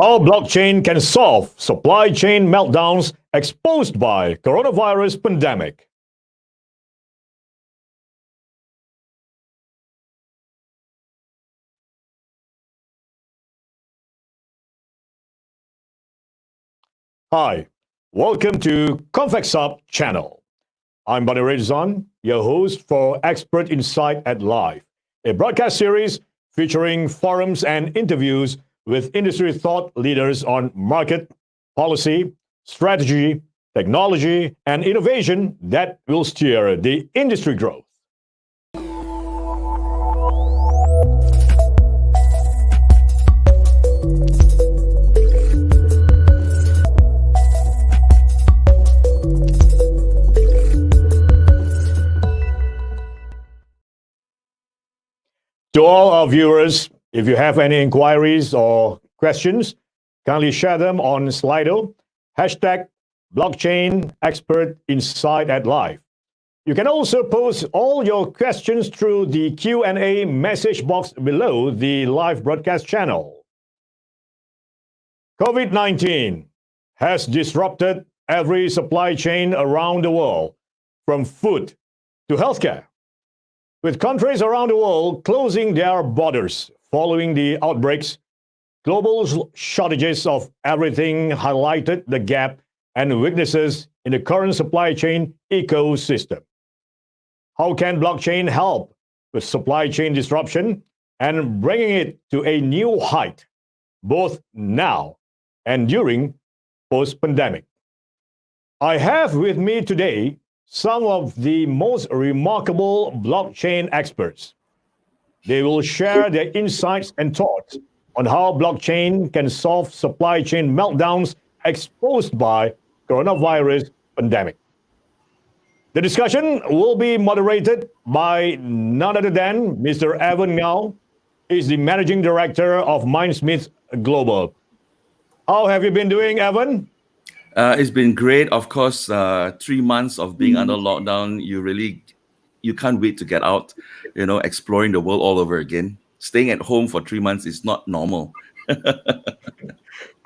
How blockchain can solve supply chain meltdowns exposed by coronavirus pandemic. Hi, welcome to Convex Hub channel. I'm Bani Rezan, your host for Expert Insight at Live, a broadcast series featuring forums and interviews with industry thought leaders on market, policy, strategy, technology, and innovation that will steer the industry growth. To all our viewers, if you have any inquiries or questions, kindly share them on Slido, hashtag blockchain expert insight at live. You can also post all your questions through the Q&A message box below the live broadcast channel. COVID-19 has disrupted every supply chain around the world, from food to healthcare. With countries around the world closing their borders following the outbreaks, global shortages of everything highlighted the gap and weaknesses in the current supply chain ecosystem. How can blockchain help with supply chain disruption and bringing it to a new height, both now and during post-pandemic? I have with me today some of the most remarkable blockchain experts. They will share their insights and thoughts on how blockchain can solve supply chain meltdowns exposed by coronavirus pandemic. The discussion will be moderated by none other than Mr. Evan Ngao. He's the Managing Director of Mindsmith Global. How have you been doing, Evan? It's been great. Of course, 3 months of being under lockdown, you can't wait to get out, exploring the world all over again. Staying at home for 3 months is not normal.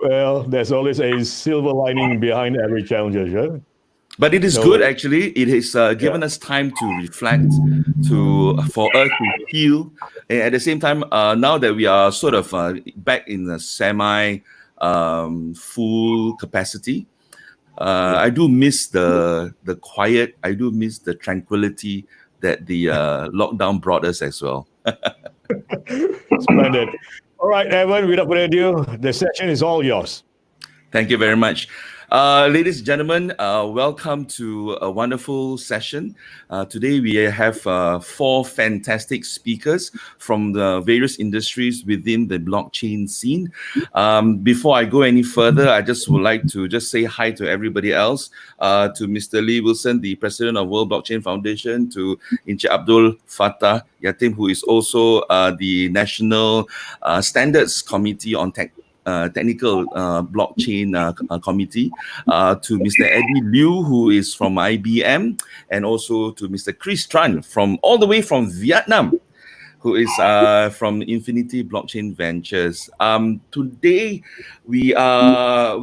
Well, there's always a silver lining behind every challenge, right? But it is good, actually. It has given us time to reflect, for us to heal. And at the same time, now that we are sort of back in a semi-full capacity, I do miss the quiet. I do miss the tranquility that the lockdown brought us as well. Splendid. All right, Evan, without further ado, the session is all yours. Thank you very much. Ladies and gentlemen, welcome to a wonderful session. Today we have 4 fantastic speakers from the various industries within the blockchain scene. Before I go any further, I just would like to just say hi to everybody else, to Mr. Lee Wilson, the President of World Blockchain Foundation, to Encik Abdul Fattah Yatim, who is also the National Standards Committee on Technical Blockchain Committee, to Mr. Eddie Liu, who is from IBM, and also to Mr. Chris Tran, all the way from Vietnam, who is from Infinity Blockchain Ventures. Today, we are,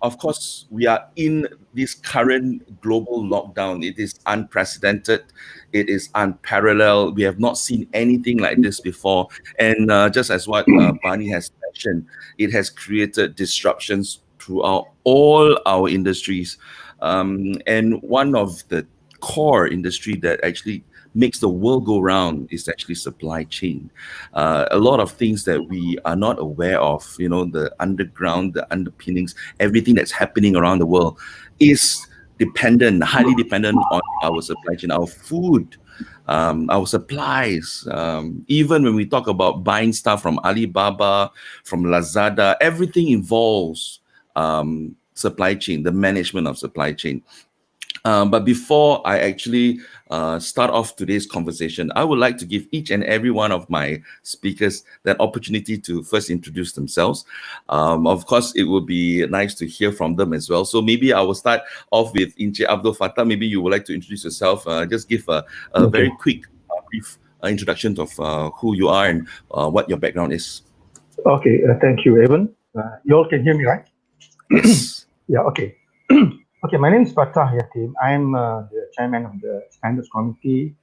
of course, we are in this current global lockdown. It is unprecedented. It is unparalleled. We have not seen anything like this before. And just as what Barney has mentioned, it has created disruptions throughout all our industries. And one of the core industry that actually makes the world go round is actually supply chain. A lot of things that we are not aware of, the underground, the underpinnings, everything that's happening around the world is highly dependent on our supply chain, our food, our supplies. Even when we talk about buying stuff from Alibaba, from Lazada, everything involves supply chain, the management of supply chain. But before I actually start off today's conversation, I would like to give each and every one of my speakers that opportunity to first introduce themselves. Of course, it would be nice to hear from them as well. So maybe I will start off with Encik Abdul Fattah. Maybe you would like to introduce yourself. Just give a very quick, brief introduction of who you are and what your background is. Okay, thank you, Evan. You all can hear me, right? Yes. Yeah, okay. Okay, my name is Fatah Yatim. I'm the chairman of the Standards Committee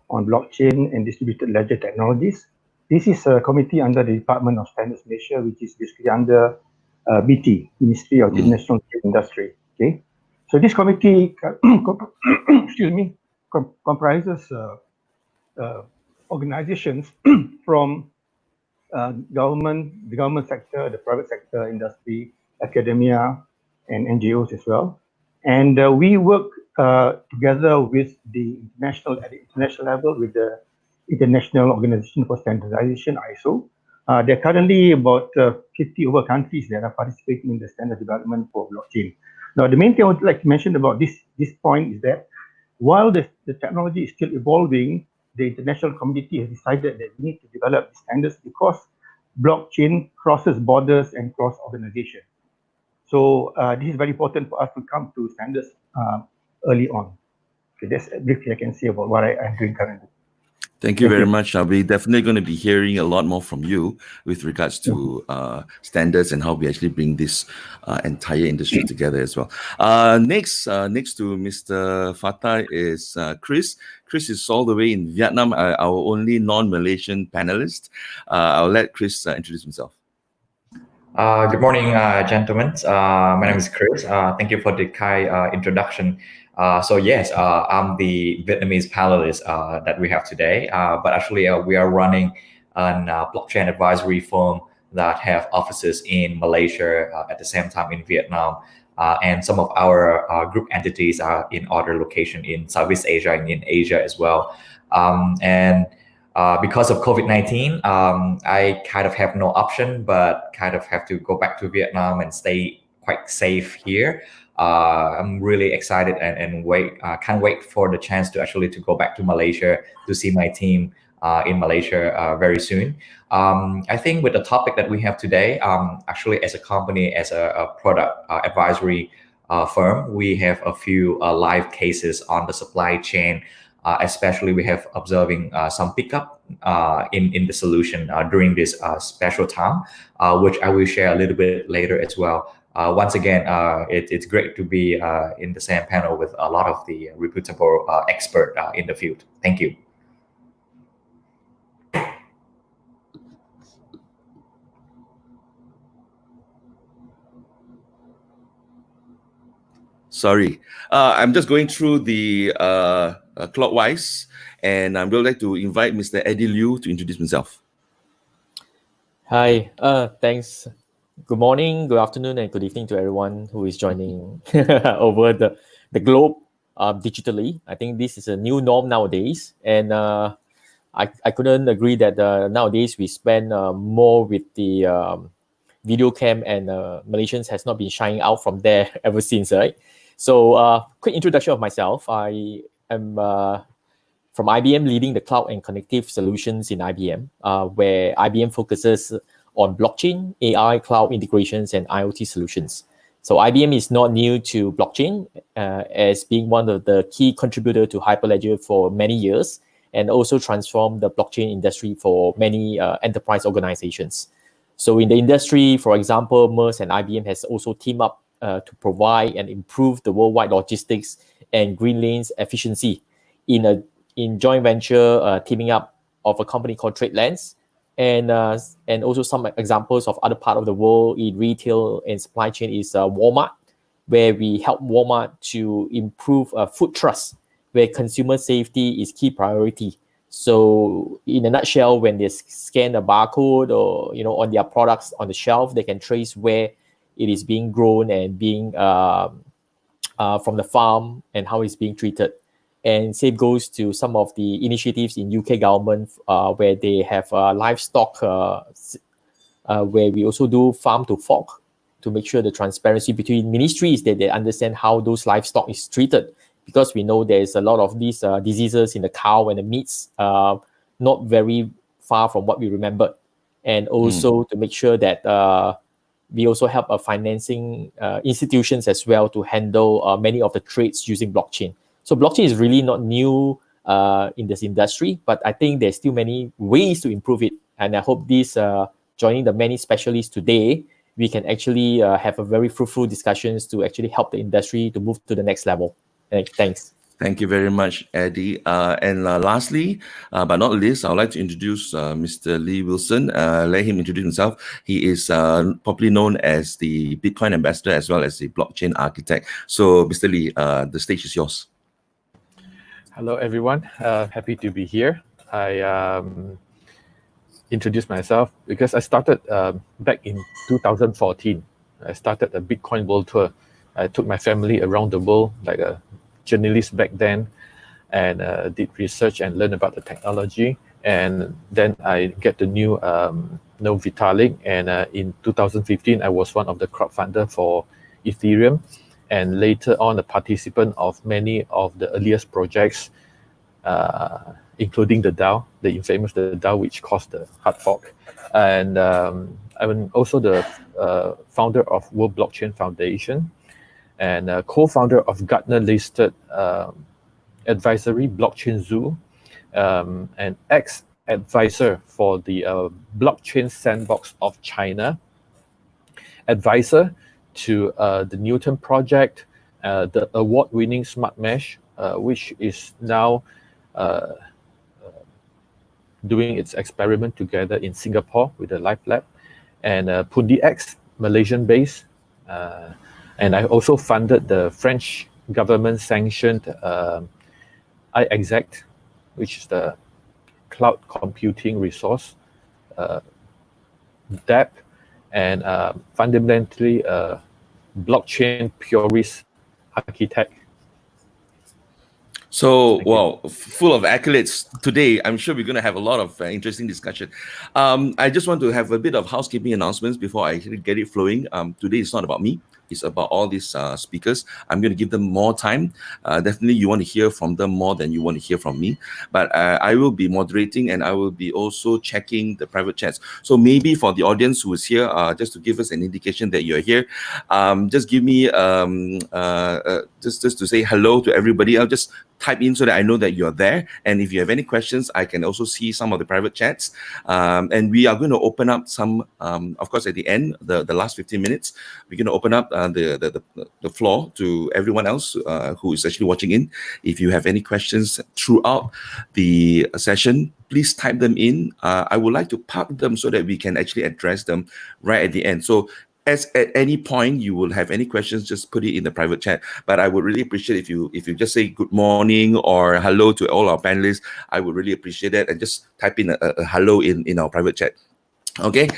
on Blockchain and Distributed Ledger Technologies. This is a committee under the Department of Standards Malaysia, which is basically under BT, Ministry of International Trade Industry. Okay, so this committee, excuse me, comprises organizations from the government sector, the private sector, industry, academia, and NGOs as well. And we work together with at the international level with the International Organization for Standardization, ISO. There are currently about 50 over countries that are participating in the standard development for blockchain. Now, the main thing I would like to mention about this point is that while the technology is still evolving, the international community has decided that we need to develop standards because blockchain crosses borders and cross organizations. So this is very important for us to come to standards early on. Okay, that's briefly I can say about what I'm doing currently. Thank you very much. We're definitely going to be hearing a lot more from you with regards to standards and how we actually bring this entire industry together as well. Next to Mr. Fatah is Chris. Chris is all the way in Vietnam, our only non-Malaysian panelist. I'll let Chris introduce himself. Good morning, gentlemen. My name is Chris. Thank you for the kind introduction. So yes, I'm the Vietnamese panelist that we have today. But actually, we are running an blockchain advisory firm that have offices in Malaysia at the same time in Vietnam. And some of our group entities are in other locations in Southeast Asia and in Asia as well. Because of COVID-19, I kind of have no option, but kind of have to go back to Vietnam and stay quite safe here. I'm really excited and can't wait for the chance to actually to go back to Malaysia to see my team in Malaysia very soon. I think with the topic that we have today, actually as a company, as a product advisory firm, we have a few live cases on the supply chain. Especially we have observing some pickup in the solution during this special time, which I will share a little bit later as well. Once again, it's great to be in the same panel with a lot of the reputable expert in the field. Thank you. Sorry, I'm just going through the clockwise, and I would like to invite Mr. Eddie Liu to introduce himself. Hi, thanks. Good morning, good afternoon, and good evening to everyone who is joining over the globe digitally. I think this is a new norm nowadays, and I couldn't agree that nowadays we spend more with the video cam, and Malaysians has not been shying out from there ever since, right? So quick introduction of myself. I am from IBM, leading the cloud and connective solutions in IBM, where IBM focuses on blockchain, AI, cloud integrations, and IoT solutions. So IBM is not new to blockchain, as being one of the key contributors to Hyperledger for many years, and also transformed the blockchain industry for many enterprise organizations. So in the industry, for example, Maersk and IBM has also teamed up to provide and improve the worldwide logistics and green lanes efficiency in joint venture teaming up of a company called TradeLens, and also some examples of other part of the world in retail and supply chain is Walmart, where we help Walmart to improve food trust, where consumer safety is key priority. So in a nutshell, when they scan a barcode or on their products on the shelf, they can trace where it is being grown and being from the farm and how it's being treated. And same goes to some of the initiatives in UK government where they have livestock, where we also do farm to fork to make sure the transparency between ministries, that they understand how those livestock is treated. Because we know there's a lot of these diseases in the cow and the meats, not very far from what we remember. And also to make sure that we also help financing institutions as well to handle many of the trades using blockchain. So blockchain is really not new in this industry, but I think there's still many ways to improve it. And I hope this joining the many specialists today we can actually have a very fruitful discussions to actually help the industry to move to the next level. Thanks. Thank you very much, Eddie. And lastly, but not least, I would like to introduce Mr. Lee Wilson. Let him introduce himself. He is popularly known as the Bitcoin ambassador as well as the blockchain architect. So, Mr. Lee, the stage is yours. Hello, everyone. Happy to be here. I introduce myself because I started back in 2014. I started a Bitcoin World Tour. I took my family around the world like a journalist back then, and did research and learn about the technology. And then I get the new know Vitalik, and in 2015 I was one of the crowdfunder for Ethereum, and later on a participant of many of the earliest projects, including the DAO, the infamous the DAO, which caused the hard fork. And I'm also the founder of World Blockchain Foundation, and co-founder of Gartner-listed advisory Blockchain Zoo, and ex-advisor for the Blockchain Sandbox of China, advisor to the Newton project, the award-winning Smart Mesh, which is now doing its experiment together in Singapore with the Live Lab, and Pundi X, Malaysian-based. And I also funded the French government-sanctioned iExact, which is the cloud computing resource, DApp, and fundamentally blockchain purist architect. So, wow, full of accolades today. I'm sure we're going to have a lot of interesting discussion. I just want to have a bit of housekeeping announcements before I get it flowing. Today is not about me. It's about all these speakers. I'm going to give them more time. Definitely, you want to hear from them more than you want to hear from me. But I will be moderating, and I will be also checking the private chats. So maybe for the audience who is here, just to give us an indication that you're here, just give me just to say hello to everybody. I'll just type in so that I know that you're there. And if you have any questions, I can also see some of the private chats. And we are going to open up some, of course, at the end, the last 15 minutes, we're going to open up the floor to everyone else who is actually watching in. If you have any questions throughout the session, please type them in. I would like to park them so that we can actually address them right at the end. So as at any point you will have any questions, just put it in the private chat. But I would really appreciate if you just say good morning or hello to all our panelists. I would really appreciate that, and just type in a hello in our private chat. Okay.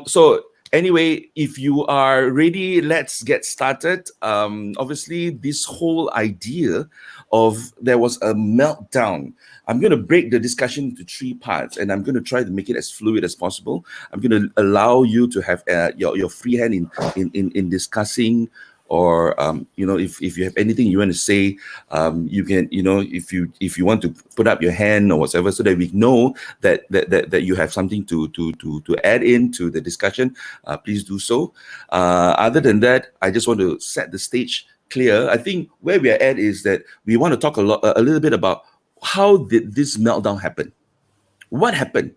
So anyway, if you are ready, let's get started. Obviously, this whole idea of there was a meltdown. I'm going to break the discussion into three parts, and I'm going to try to make it as fluid as possible. I'm going to allow you to have your free hand in discussing, or if you have anything you want to say, you can, if you want to put up your hand or whatever, so that we know that you have something to add into the discussion. Please do so. Other than that, I just want to set the stage clear. I think where we are at is that we want to talk a little bit about how did this meltdown happen? What happened?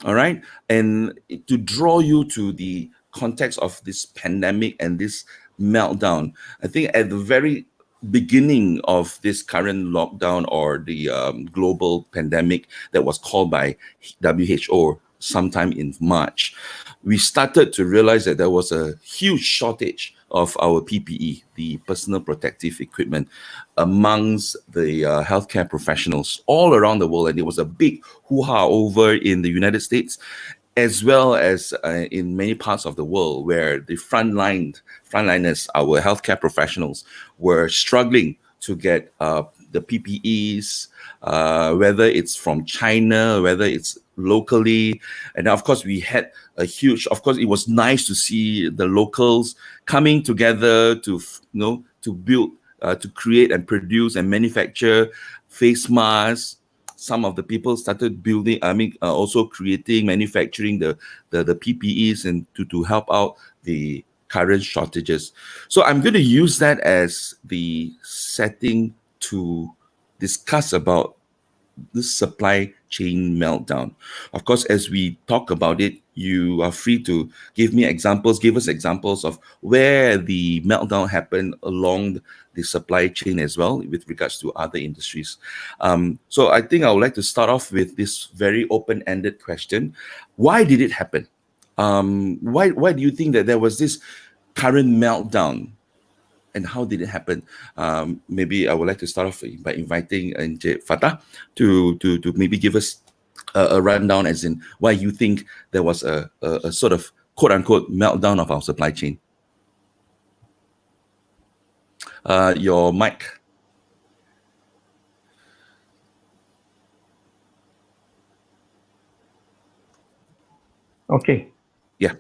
All right. And to draw you to the context of this pandemic and this meltdown, I think at the very beginning of this current lockdown, or the global pandemic that was called by WHO sometime in March, we started to realize that there was a huge shortage of our PPE, the personal protective equipment, amongst the healthcare professionals all around the world. And it was a big hoo-ha over in the United States, as well as in many parts of the world, where the frontliners, our healthcare professionals, were struggling to get the PPEs, whether it's from China, whether it's locally. And of course, we had a huge, of course, it was nice to see the locals coming together to build, to create and produce and manufacture face masks. Some of the people started building, also creating, manufacturing the PPEs, and to help out the current shortages. So I'm going to use that as the setting to discuss about this supply chain meltdown? Of course, as we talk about it, you are free to give us examples of where the meltdown happened along the supply chain as well with regards to other industries. So I think I would like to start off with this very open-ended question. Why did it happen? Why do you think that there was this current meltdown, and how did it happen? Maybe I would like to start off by inviting Encik Fatah to maybe give us a rundown, as in why you think there was a sort of quote unquote meltdown of our supply chain. Your mic. Okay. Yeah.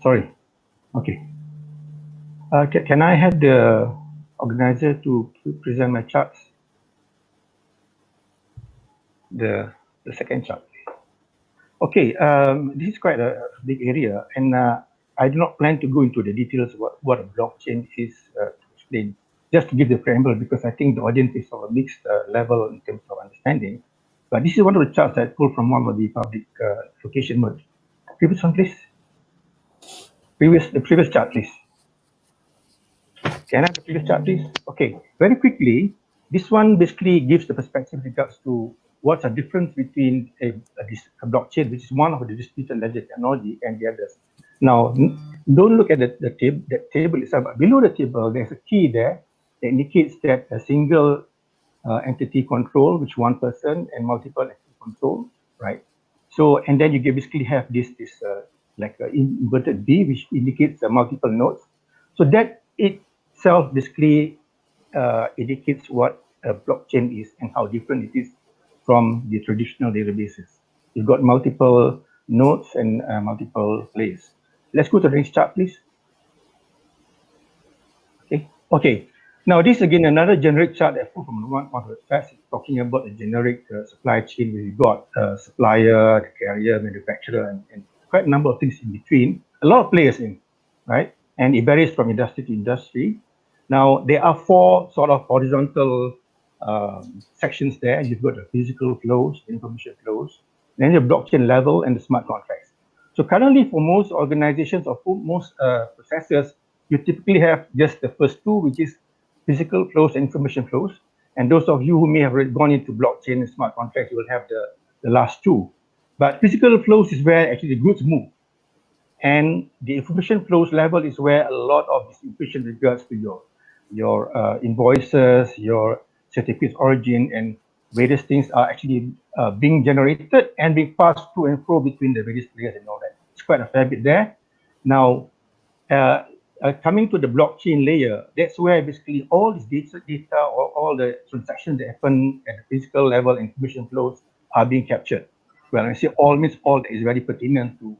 Sorry. Okay. Can I have the organizer to present my charts? The second chart, please. Okay. This is quite a big area, and I do not plan to go into the details what a blockchain is to explain. Just to give the preamble, because I think the audience is of a mixed level in terms of understanding. But this is one of the charts I pulled from one of the public location modes. Previous one, please. The previous chart, please. Can I have the previous chart, please? Okay, very quickly, this one basically gives the perspective with regards to what's the difference between a blockchain, which is one of the distributed ledger technology, and the others. Now, don't look at the table itself, but below the table, there's a key there that indicates that a single entity control, which one person, and multiple entity control, right? So, and then you basically have this like inverted B, which indicates multiple nodes. So that itself basically indicates what a blockchain is and how different it is from the traditional databases. You've got multiple nodes and multiple layers. Let's go to the next chart, please. Okay. Now, this again another generic chart that I pulled from one of the facts talking about the generic supply chain. We've got supplier, the carrier, manufacturer, and quite a number of things in between. A lot of players in, right? And it varies from industry to industry. Now, there are four sort of horizontal sections there. You've got the physical flows, the information flows, then the blockchain level, and the smart contracts. So currently, for most organizations or for most processors, you typically have just the first two, which is physical flows and information flows. And those of you who may have already gone into blockchain and smart contracts, you will have the last two. But physical flows is where actually the goods move. And the information flows level is where a lot of this information regards to your invoices, your certificates of origin, and various things are actually being generated and being passed to and fro between the various players and all that. It's quite a fair bit there. Now, coming to the blockchain layer, that's where basically all this data or all the transactions that happen at the physical level, information flows are being captured. Well, I say all means all that is very pertinent to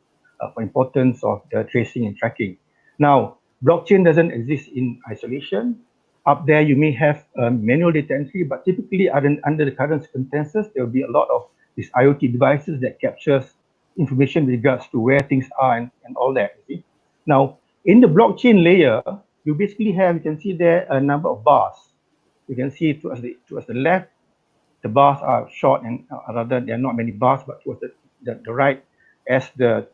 for importance of the tracing and tracking. Now, blockchain doesn't exist in isolation. Up there, you may have manual data entry, but typically under the current circumstances, there will be a lot of these IoT devices that captures information with regards to where things are and all that. You see? Now, in the blockchain layer, you basically have, you can see there a number of bars. You can see towards the left, the bars are short and rather there are not many bars, but towards the right, as the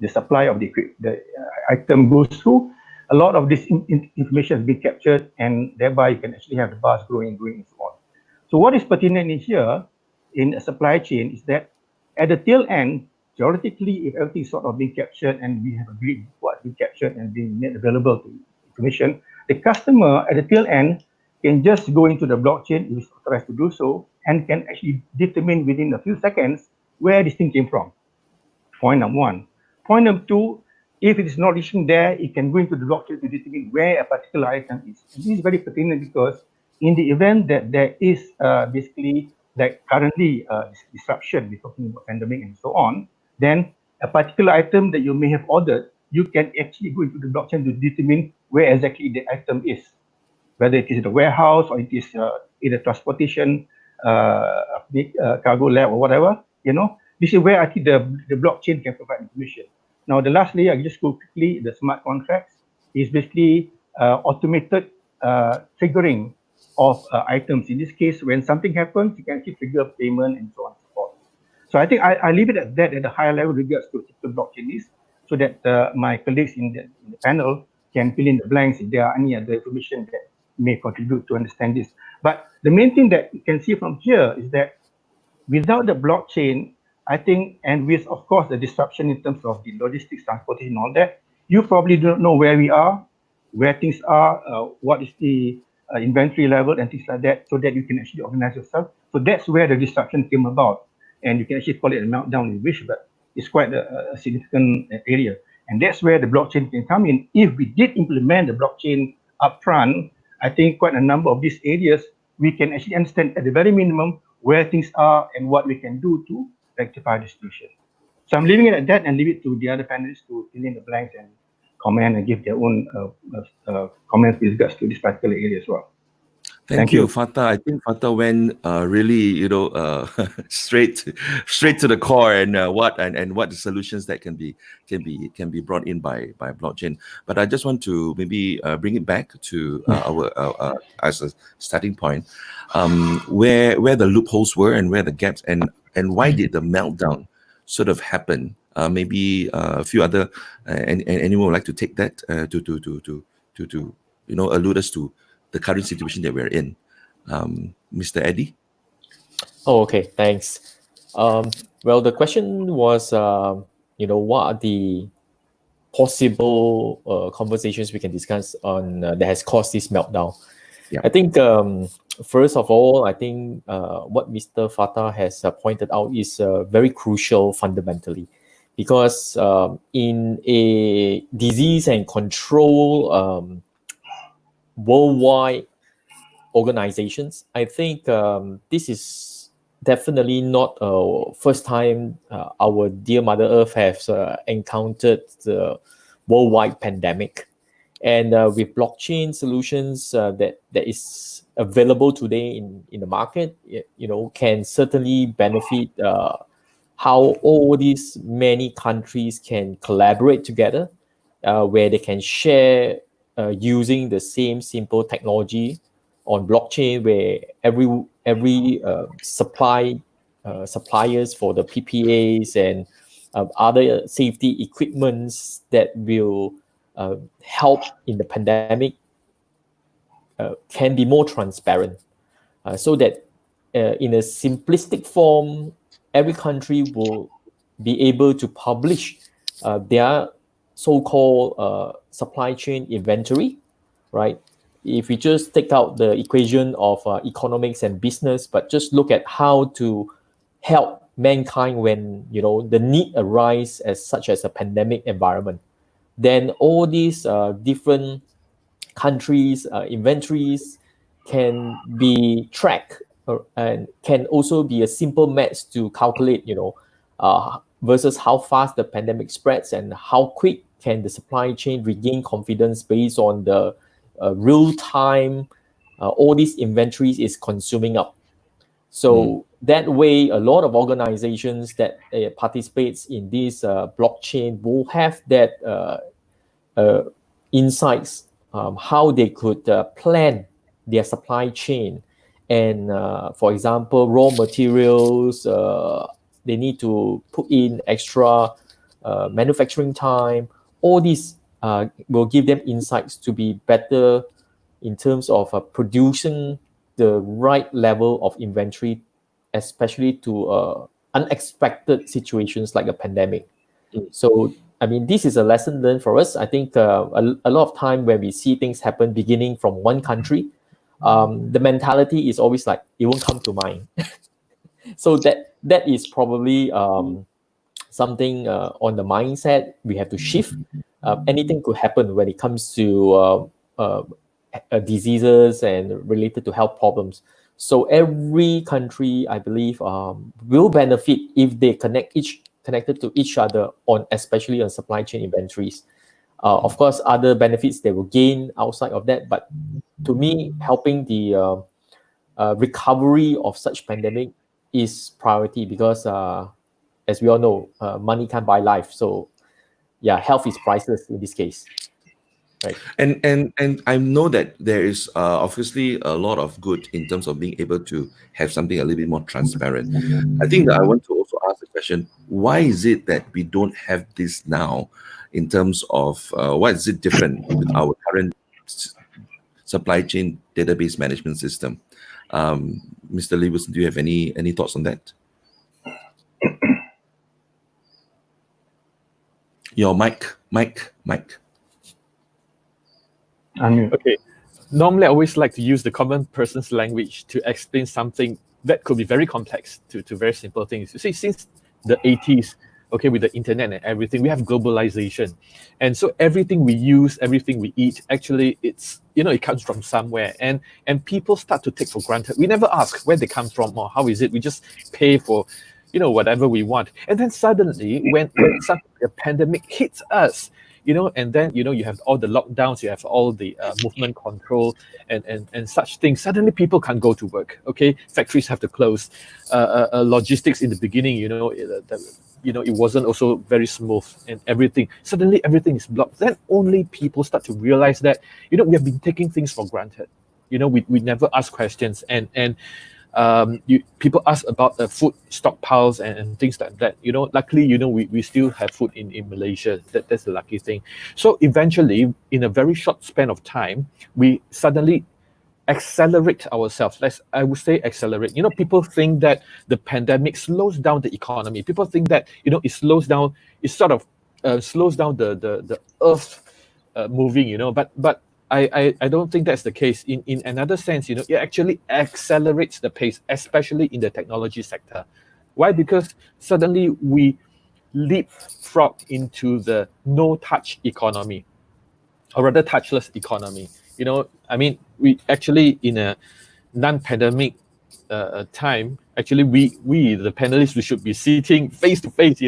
supply of the item goes through, a lot of this information is being captured, and thereby you can actually have the bars growing and so on. So what is pertinent in here in a supply chain is that at the tail end, theoretically, if everything is sort of being captured and we have agreed what being captured and being made available to information, the customer at the tail end can just go into the blockchain, if it's authorized to do so, and can actually determine within a few seconds where this thing came from. Point number one. Point number two, if it is not reaching there, it can go into the blockchain to determine where a particular item is. And this is very pertinent because in the event that there is basically like currently disruption, we're talking about pandemic and so on, then a particular item that you may have ordered, you can actually go into the blockchain to determine where exactly the item is, whether it is in the warehouse or it is in the transportation, cargo lab or whatever, you know. This is where I think the blockchain can provide information. Now, the last layer, I just go quickly, the smart contracts is basically automated triggering of items. In this case, when something happens, you can actually trigger payment and so on and so forth. So I think I leave it at that at a higher level regards to the blockchain is, so that my colleagues in the panel can fill in the blanks if there are any other information that may contribute to understand this. But the main thing that you can see from here is that without the blockchain, I think, and with, of course, the disruption in terms of the logistics, transportation, and all that, you probably don't know where we are, where things are, what is the inventory level and things like that, so that you can actually organize yourself. So that's where the disruption came about. And you can actually call it a meltdown in wish, but it's quite a significant area. And that's where the blockchain can come in. If we did implement the blockchain upfront, I think quite a number of these areas, we can actually understand at the very minimum where things are and what we can do to rectify the situation. So I'm leaving it at that and leave it to the other panelists to fill in the blanks and comment and give their own comments with regards to this particular area as well. Thank you, Fatah. I think Fatah went really, straight to the core and what the solutions that can be brought in by blockchain. But I just want to maybe bring it back to our as a starting point, where the loopholes were and where the gaps and why did the meltdown sort of happen? Maybe a few other and anyone would like to take that to allude us to the current situation that we're in. Mr. Eddie? Oh, okay, thanks. Well, the question was, what are the possible conversations we can discuss on that has caused this meltdown? Yeah. I think, first of all, I think what Mr. Fatah has pointed out is very crucial fundamentally, because in a disease and control worldwide organizations, I think this is definitely not first time our dear Mother Earth has encountered the worldwide pandemic. And with blockchain solutions that is available today in the market, can certainly benefit how all these many countries can collaborate together, where they can share using the same simple technology on blockchain, where every suppliers for the PPAs and other safety equipments that will help in the pandemic can be more transparent, so that in a simplistic form, every country will be able to publish their so-called supply chain inventory, right? If we just take out the equation of economics and business, but just look at how to help mankind when the need arise as such as a pandemic environment, then all these different countries' inventories can be tracked and can also be a simple math to calculate, versus how fast the pandemic spreads and how quick can the supply chain regain confidence based on the real time all these inventories is consuming up. So that way, a lot of organizations that participates in this blockchain will have that insights, how they could plan their supply chain. And for example, raw materials, they need to put in extra manufacturing time. All these will give them insights to be better in terms of producing the right level of inventory, especially to unexpected situations like a pandemic. So, I mean, this is a lesson learned for us. I think a lot of time when we see things happen beginning from one country, the mentality is always like, it won't come to mind. So that is probably something on the mindset we have to shift. Anything could happen when it comes to diseases and related to health problems. So every country, I believe, will benefit if they connected to each other on, especially on supply chain inventories. Of course, other benefits they will gain outside of that, but to me, helping the recovery of such pandemic is priority, because as we all know, money can't buy life. So yeah, health is priceless in this case. Right. And I know that there is obviously a lot of good in terms of being able to have something a little bit more transparent. I think that I want to also ask the question: why is it that we don't have this now, in terms of why is it different with our current supply chain database management system? Mr. Lewis, do you have any thoughts on that? Your mic. Unmute. Okay. Normally, I always like to use the common person's language to explain something that could be very complex to very simple things. You see, since the 80s, okay, with the internet and everything, we have globalization. And so everything we use, everything we eat, actually, it's, it comes from somewhere. And people start to take for granted. We never ask where they come from or how is it. We just pay for, whatever we want. And then suddenly, when the pandemic hits us, and then you have all the lockdowns, you have all the movement control and such things. Suddenly, people can't go to work. Okay, factories have to close. Logistics in the beginning, it wasn't also very smooth and everything. Suddenly, everything is blocked. Then only people start to realize that we have been taking things for granted. We never ask questions and. People ask about the food stockpiles and things like that. Luckily, we still have food in Malaysia. That's the lucky thing. So eventually, in a very short span of time, we suddenly accelerate ourselves. I would say accelerate. People think that the pandemic slows down the economy. People think that it slows down. It sort of slows down the earth moving. But I don't think that's the case. In another sense, it actually accelerates the pace, especially in the technology sector. Why? Because suddenly we leapfrog into the no-touch economy, or rather touchless economy. We actually, in a non-pandemic time, actually we the panelists, we should be sitting face to face,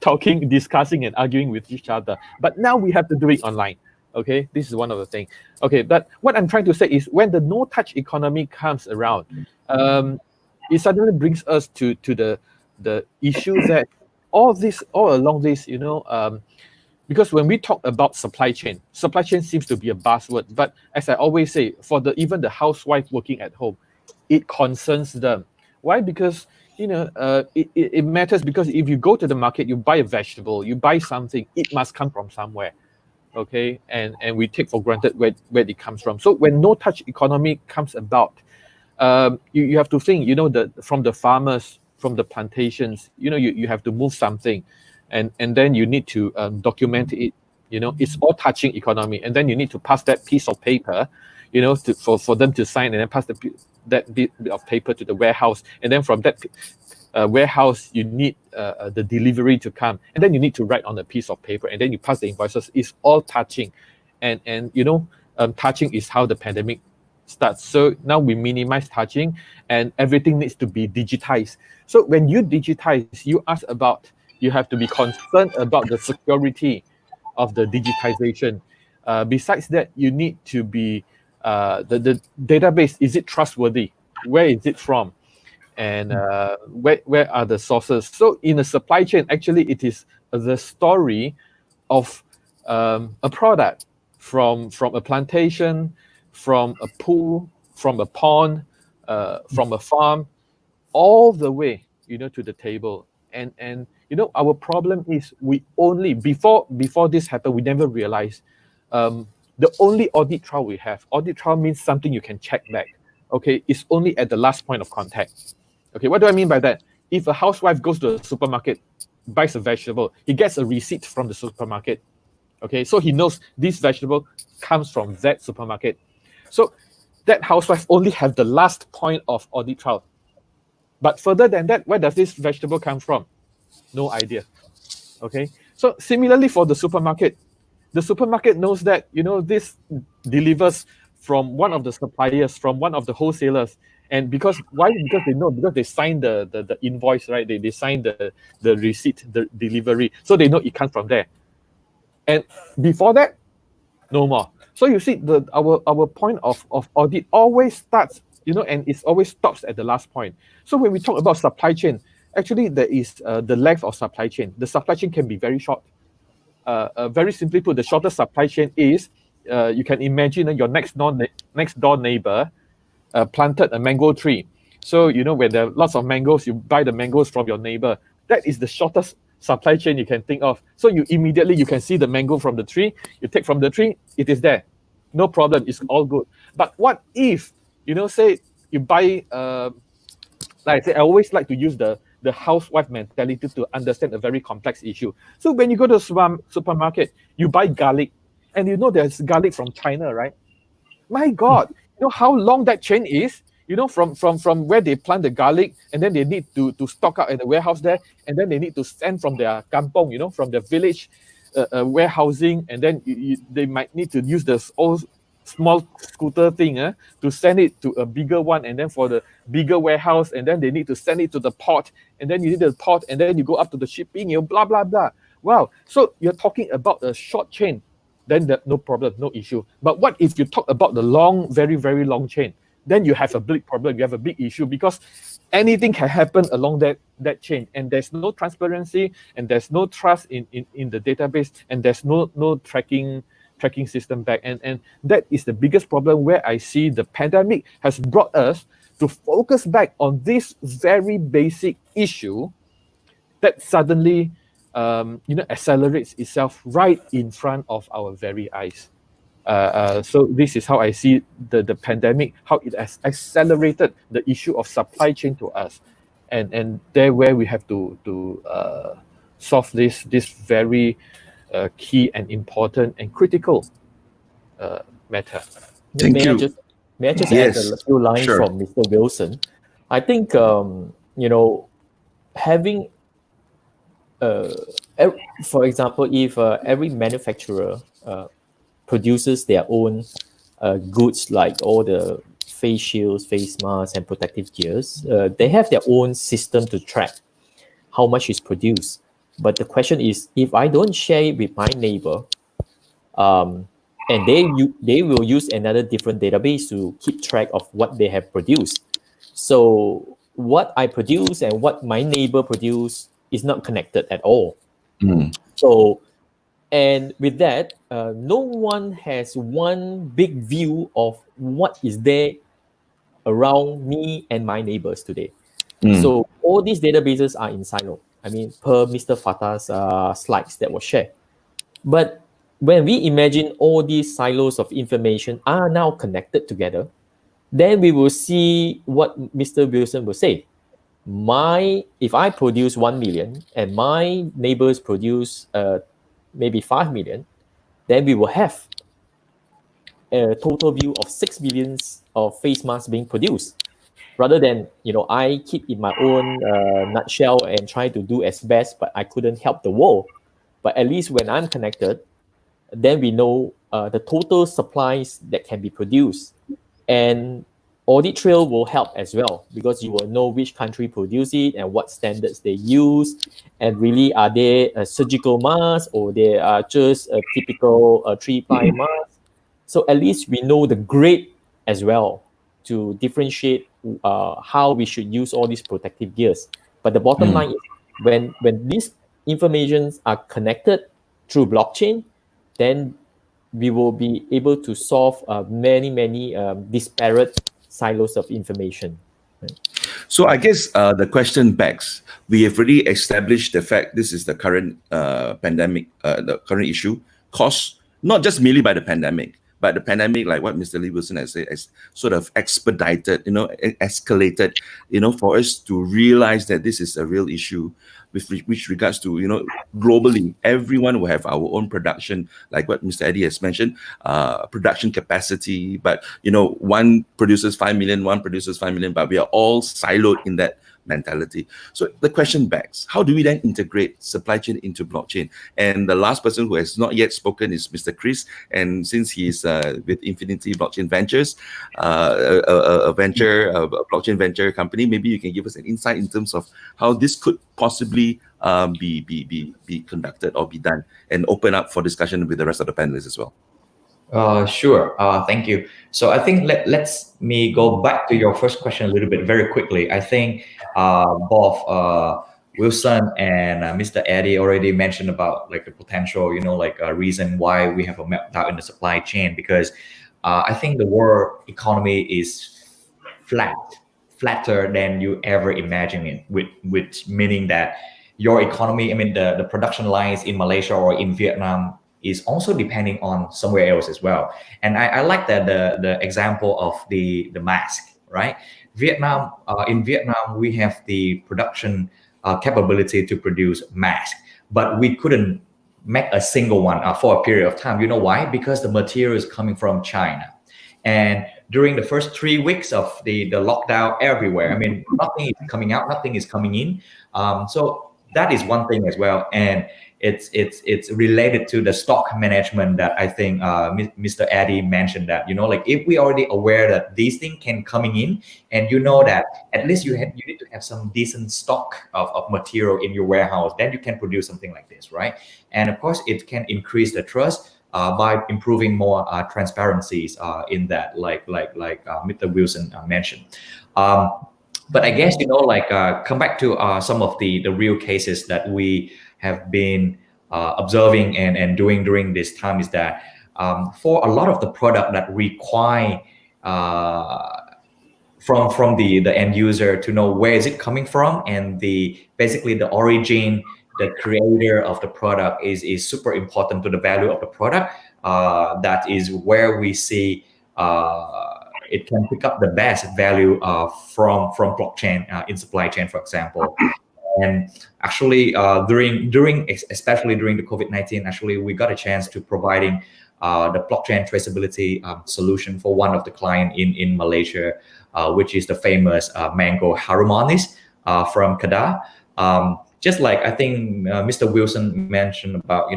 talking, discussing, and arguing with each other. But now we have to do it online. Okay, this is one of the things. Okay, but what I'm trying to say is when the no-touch economy comes around, it suddenly brings us to the issue that all along this, because when we talk about supply chain seems to be a buzzword. But as I always say, for even the housewife working at home, it concerns them. Why? Because it matters, because if you go to the market, you buy a vegetable, you buy something, it must come from somewhere. Okay, and we take for granted where it comes from. So when no touch economy comes about, you have to think, from the farmers, from the plantations, you have to move something, and then you need to document it. It's all touching economy, and then you need to pass that piece of paper, for them to sign, and then pass that bit of paper to the warehouse, and then from that warehouse, you need the delivery to come, and then you need to write on a piece of paper, and then you pass the invoices. It's all touching, and touching is how the pandemic starts. So now we minimize touching, and everything needs to be digitized. So when you digitize, you have to be concerned about the security of the digitization. Besides that, you need to be the database. Is it trustworthy? Where is it from? And where are the sources? So in a supply chain, actually, it is the story of a product from a plantation, from a pool, from a pond, from a farm, all the way, to the table. And our problem is we only before this happened, we never realized the only audit trail we have. Audit trail means something you can check back. Okay, it's only at the last point of contact. Okay, what do I mean by that? If a housewife goes to a supermarket, buys a vegetable, he gets a receipt from the supermarket. Okay, so he knows this vegetable comes from that supermarket. So that housewife only have the last point of audit trail. But further than that, where does this vegetable come from? No idea. Okay, so similarly for the supermarket knows that this delivers from one of the suppliers, from one of the wholesalers. And because they know, because they signed the invoice, right? They signed the receipt, the delivery, so they know it comes from there. And before that, no more. So you see, our point of audit always starts, and it always stops at the last point. So when we talk about supply chain, actually there is the length of supply chain. The supply chain can be very short. Very simply put, the shortest supply chain is you can imagine your next door neighbor planted a mango tree. So when there are lots of mangoes, you buy the mangoes from your neighbor. That is the shortest supply chain you can think of. So you can see the mango from the tree. You take from the tree, it is there, no problem. It's all good. But what if say you buy like I say, I always like to use the housewife mentality to understand a very complex issue. So when you go to the supermarket, you buy garlic, and there's garlic from China, right? My God, how long that chain is? From where they plant the garlic, and then they need to stock up at the warehouse there, and then they need to send from their kampong, from their village warehousing, and then they might need to use the old small scooter thing to send it to a bigger one, and then for the bigger warehouse, and then they need to send it to the port, and then you need the port, and then you go up to the shipping, blah blah blah. Wow, so you're talking about a short chain, then no problem, no issue. But what if you talk about the long, very very long chain? Then you have a big problem, you have a big issue, because anything can happen along that chain, and there's no transparency, and there's no trust in the database, and there's no tracking system back, and that is the biggest problem, where I see the pandemic has brought us to focus back on this very basic issue that suddenly accelerates itself right in front of our very eyes. So this is how I see the pandemic, how it has accelerated the issue of supply chain to us, and there where we have to solve this very key and important and critical matter. Thank may you. May I just Yes, add a few lines sure. from Mr. Wilson? I think having for example, if every manufacturer produces their own goods, like all the face shields, face masks, and protective gears, they have their own system to track how much is produced. But the question is, if I don't share it with my neighbor, and they will use another different database to keep track of what they have produced. So what I produce and what my neighbor produce is not connected at all. Mm. So, and with that, no one has one big view of what is there around me and my neighbors today. So all these databases are in silo. I mean, per Mr. Fatah's slides that were shared. But when we imagine all these silos of information are now connected together, then we will see what Mr. Wilson will say. If I produce 1 million and my neighbors produce maybe 5 million, then we will have a total view of 6 million of face masks being produced. Rather than, I keep in my own nutshell and try to do as best, but I couldn't help the world. But at least when I'm connected, then we know the total supplies that can be produced. And audit trail will help as well, because you will know which country produce it and what standards they use, and really are they a surgical masks or they are just a typical 3-ply mask. So at least we know the grade as well to differentiate how we should use all these protective gears. But the bottom line is, when these informations are connected through blockchain, then we will be able to solve many disparate silos of information. Right? So I guess the question begs, we have already established the fact this is the current pandemic, the current issue, caused not just merely by the pandemic, but the pandemic, like what Mr. Lee Wilson has said, has sort of expedited, escalated, for us to realize that this is a real issue with which regards to, globally, everyone will have our own production, like what Mr. Eddie has mentioned, production capacity, but, one produces 5 million, one produces 5 million, but we are all siloed in that mentality. So the question begs, how do we then integrate supply chain into blockchain? And the last person who has not yet spoken is Mr. Chris, and since he's with Infinity Blockchain Ventures, a blockchain venture company, maybe you can give us an insight in terms of how this could possibly be conducted or be done, and open up for discussion with the rest of the panelists as well. Sure. Thank you. So I think let's me go back to your first question a little bit very quickly. I think both Wilson and Mr. Eddie already mentioned about like the potential, like a reason why we have a meltdown in the supply chain, because I think the world economy is flatter than you ever imagine it, which meaning that your economy, I mean the production lines in Malaysia or in Vietnam is also depending on somewhere else as well. And I like that the example of the mask, right? In Vietnam, we have the production capability to produce masks, but we couldn't make a single one for a period of time. You know why? Because the material is coming from China. And during the first 3 weeks of the lockdown everywhere, I mean, nothing is coming out, nothing is coming in. So that is one thing as well. And it's related to the stock management that I think Mr. Eddie mentioned, that like if we already aware that these things can coming in, and that at least you need to have some decent stock of material in your warehouse, then you can produce something like this, right? And of course it can increase the trust by improving more transparencies in that, like Mr. Wilson mentioned. But I guess come back to some of the real cases that we have been observing and doing during this time, is that for a lot of the product that require from the end user to know where is it coming from, and basically the origin, the creator of the product is super important to the value of the product. That is where we see it can pick up the best value from blockchain in supply chain, for example. And actually, especially during the COVID-19, actually we got a chance to providing the blockchain traceability solution for one of the client in Malaysia, which is the famous mango harumanis from Kedah. Just like I think Mr. Wilson mentioned about,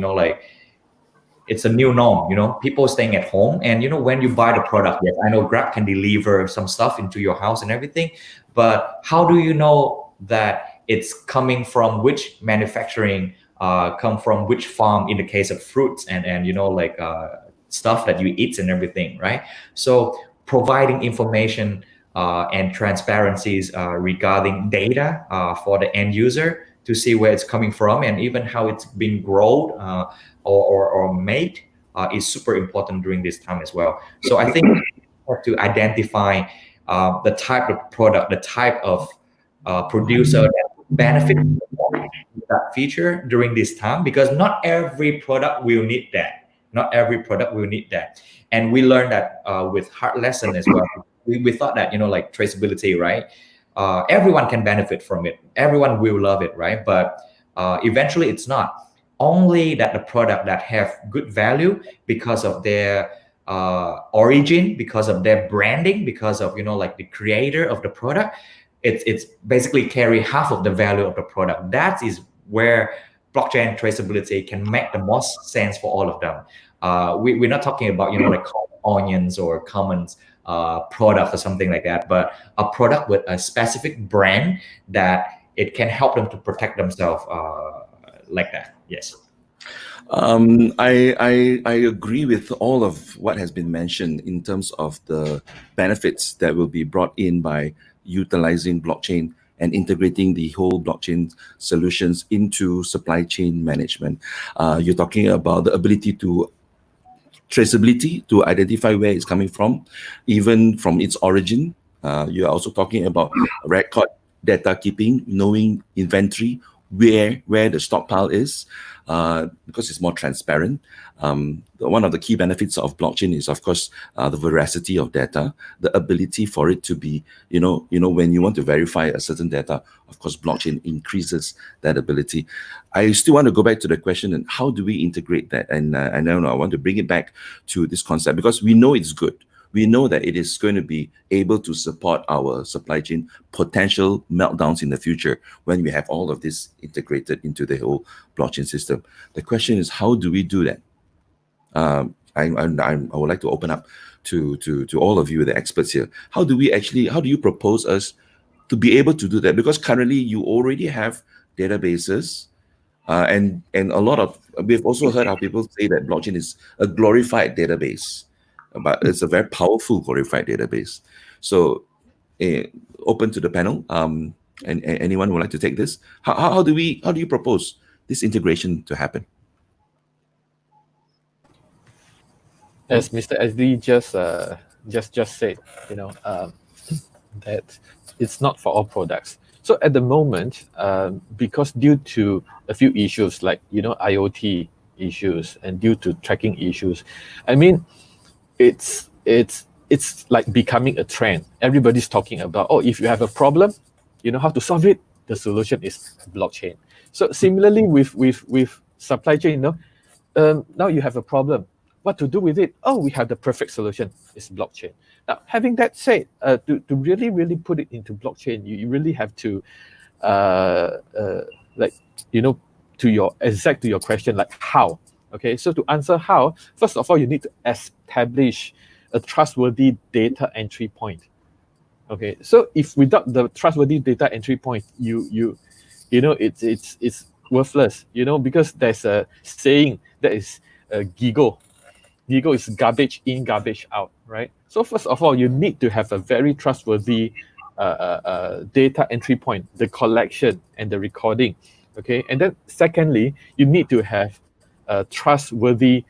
it's a new norm, people staying at home. And, when you buy the product, yes, I know Grab can deliver some stuff into your house and everything, but how do you know that it's coming from which manufacturing, come from which farm in the case of fruits and stuff that you eat and everything, right? So providing information and transparencies regarding data for the end user to see where it's coming from, and even how it's being grown or made is super important during this time as well. So I think we have to identify the type of product, the type of producer that benefit from that feature during this time, because not every product will need that. Not every product will need that. And we learned that with hard lesson as well. We thought that, like traceability, right? Everyone can benefit from it. Everyone will love it, right? But eventually it's not. Only that the product that have good value because of their origin, because of their branding, because of, the creator of the product, it's basically carry half of the value of the product. That is where blockchain traceability can make the most sense for all of them. We're not talking about, like onions or common product or something like that, but a product with a specific brand that it can help them to protect themselves like that. Yes. I agree with all of what has been mentioned in terms of the benefits that will be brought in by utilizing blockchain and integrating the whole blockchain solutions into supply chain management. You're talking about the ability to traceability, to identify where it's coming from, even from its origin. You're also talking about record data keeping, knowing inventory, where the stockpile is, because it's more transparent. One of the key benefits of blockchain is, of course, the veracity of data, the ability for it to be, when you want to verify a certain data, of course, blockchain increases that ability. I still want to go back to the question, and how do we integrate that? And I want to bring it back to this concept, because we know it's good. We know that it is going to be able to support our supply chain potential meltdowns in the future when we have all of this integrated into the whole blockchain system. The question is, how do we do that? I would like to open up to all of you, the experts here. How do you propose us to be able to do that? Because currently you already have databases, and a lot of, we've also heard how people say that blockchain is a glorified database, but it's a very powerful glorified database. So open to the panel. And anyone who would like to take this? How do you propose this integration to happen? As Mr. SD just said, that it's not for all products. So at the moment, because due to a few issues like IoT issues and due to tracking issues, I mean, it's like becoming a trend. Everybody's talking about, oh, if you have a problem, you know how to solve it. The solution is blockchain. So similarly with supply chain, now you have a problem. What to do with it? Oh, we have the perfect solution. It's blockchain. Now, having that said, to really put it into blockchain, you really have to, to your question, like how. Okay, so to answer how, first of all, you need to establish a trustworthy data entry point. Okay, so if without the trustworthy data entry point, it's worthless. Because there's a saying that is GIGO. GIGO is garbage in, garbage out, right? So first of all, you need to have a very trustworthy data entry point, the collection and the recording, okay? And then secondly, you need to have a trustworthy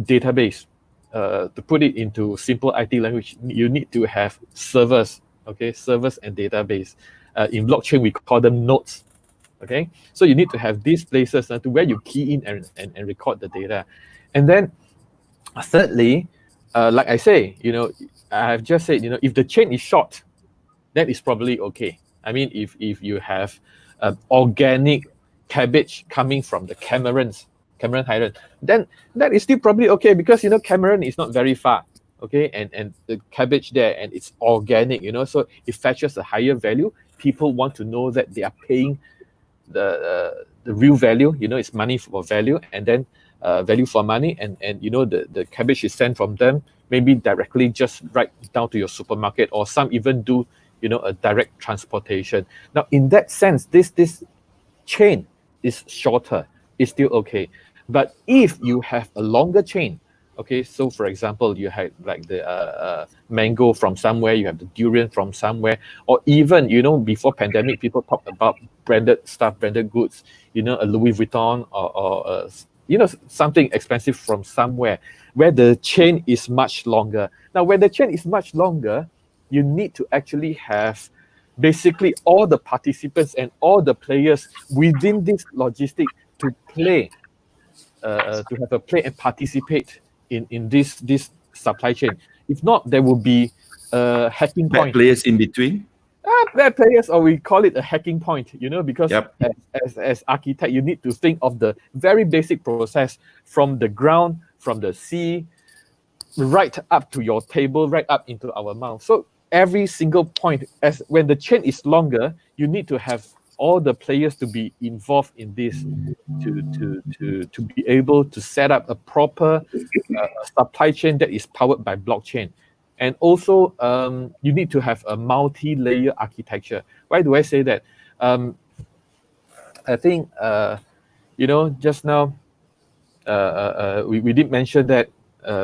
database. To put it into simple IT language, you need to have servers, okay? Servers and database. In blockchain, we call them nodes, okay? So you need to have these places to where you key in and record the data. And then thirdly, like I say, I have just said, if the chain is short, that is probably okay. I mean, if you have organic cabbage coming from the Cameron Highland, then that is still probably okay because Cameron is not very far, okay, and the cabbage there and it's organic, so it fetches a higher value. People want to know that they are paying the real value, it's money for value, and then value for money, and the cabbage is sent from them, maybe directly just right down to your supermarket, or some even do a direct transportation. Now, in that sense, this chain is shorter, is still okay. But if you have a longer chain, okay, so for example, you have like the mango from somewhere, you have the durian from somewhere, or even, before pandemic, people talk about branded stuff, branded goods, a Louis Vuitton or something expensive from somewhere, where the chain is much longer. Now, when the chain is much longer, you need to actually have basically all the participants and all the players within this logistic to play, to have a play and participate in this supply chain. If not, there will be a hacking Bad point. players in between. Bad players, or we call it a hacking point, because Yep. as architect, you need to think of the very basic process from the ground, from the sea, right up to your table, right up into our mouth. So every single point, as when the chain is longer, you need to have all the players to be involved in this to be able to set up a proper supply chain that is powered by blockchain. And also, you need to have a multi-layer architecture. Why do I say that? I think, just now, we did mention that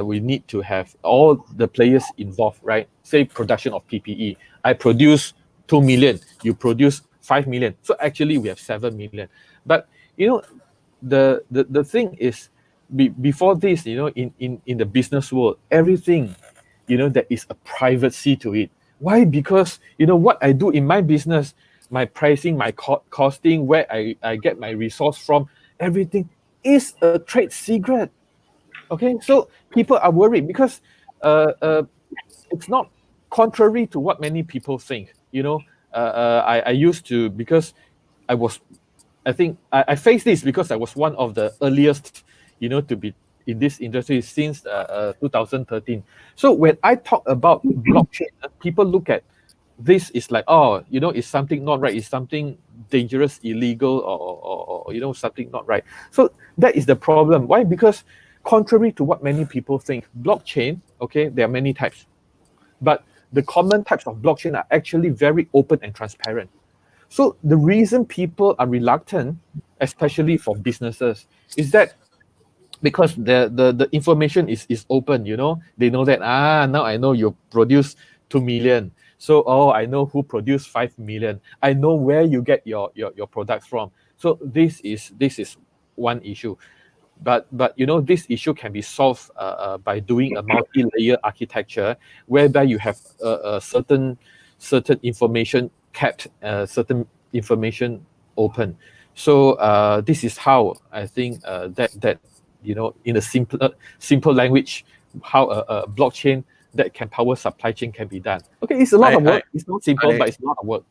we need to have all the players involved, right? Say production of PPE. I produce 2 million, you produce 5 million. So actually we have 7 million. But, the thing is, before this, in the business world, everything, there is a privacy to it. Why? Because, what I do in my business, my pricing, my costing, where I get my resource from, everything is a trade secret. Okay, so people are worried because it's not contrary to what many people think. I used to, because I think I faced this because I was one of the earliest, to be in this industry since 2013. So when I talk about blockchain, people look at this is like, oh, it's something not right, it's something dangerous, illegal, or something not right. So that is the problem. Why? Because contrary to what many people think, blockchain, okay, there are many types, but the common types of blockchain are actually very open and transparent. So the reason people are reluctant, especially for businesses, is that because the information is open, they know that, now I know you produce 2 million. So, oh, I know who produced 5 million. I know where you get your products from. So this is one issue. But this issue can be solved by doing a multi-layer architecture whereby you have certain information kept, certain information open. So this is how I think that in a simple language, how a blockchain that can power supply chain can be done. Okay, it's a lot of work. It's not simple, but it's a lot of work.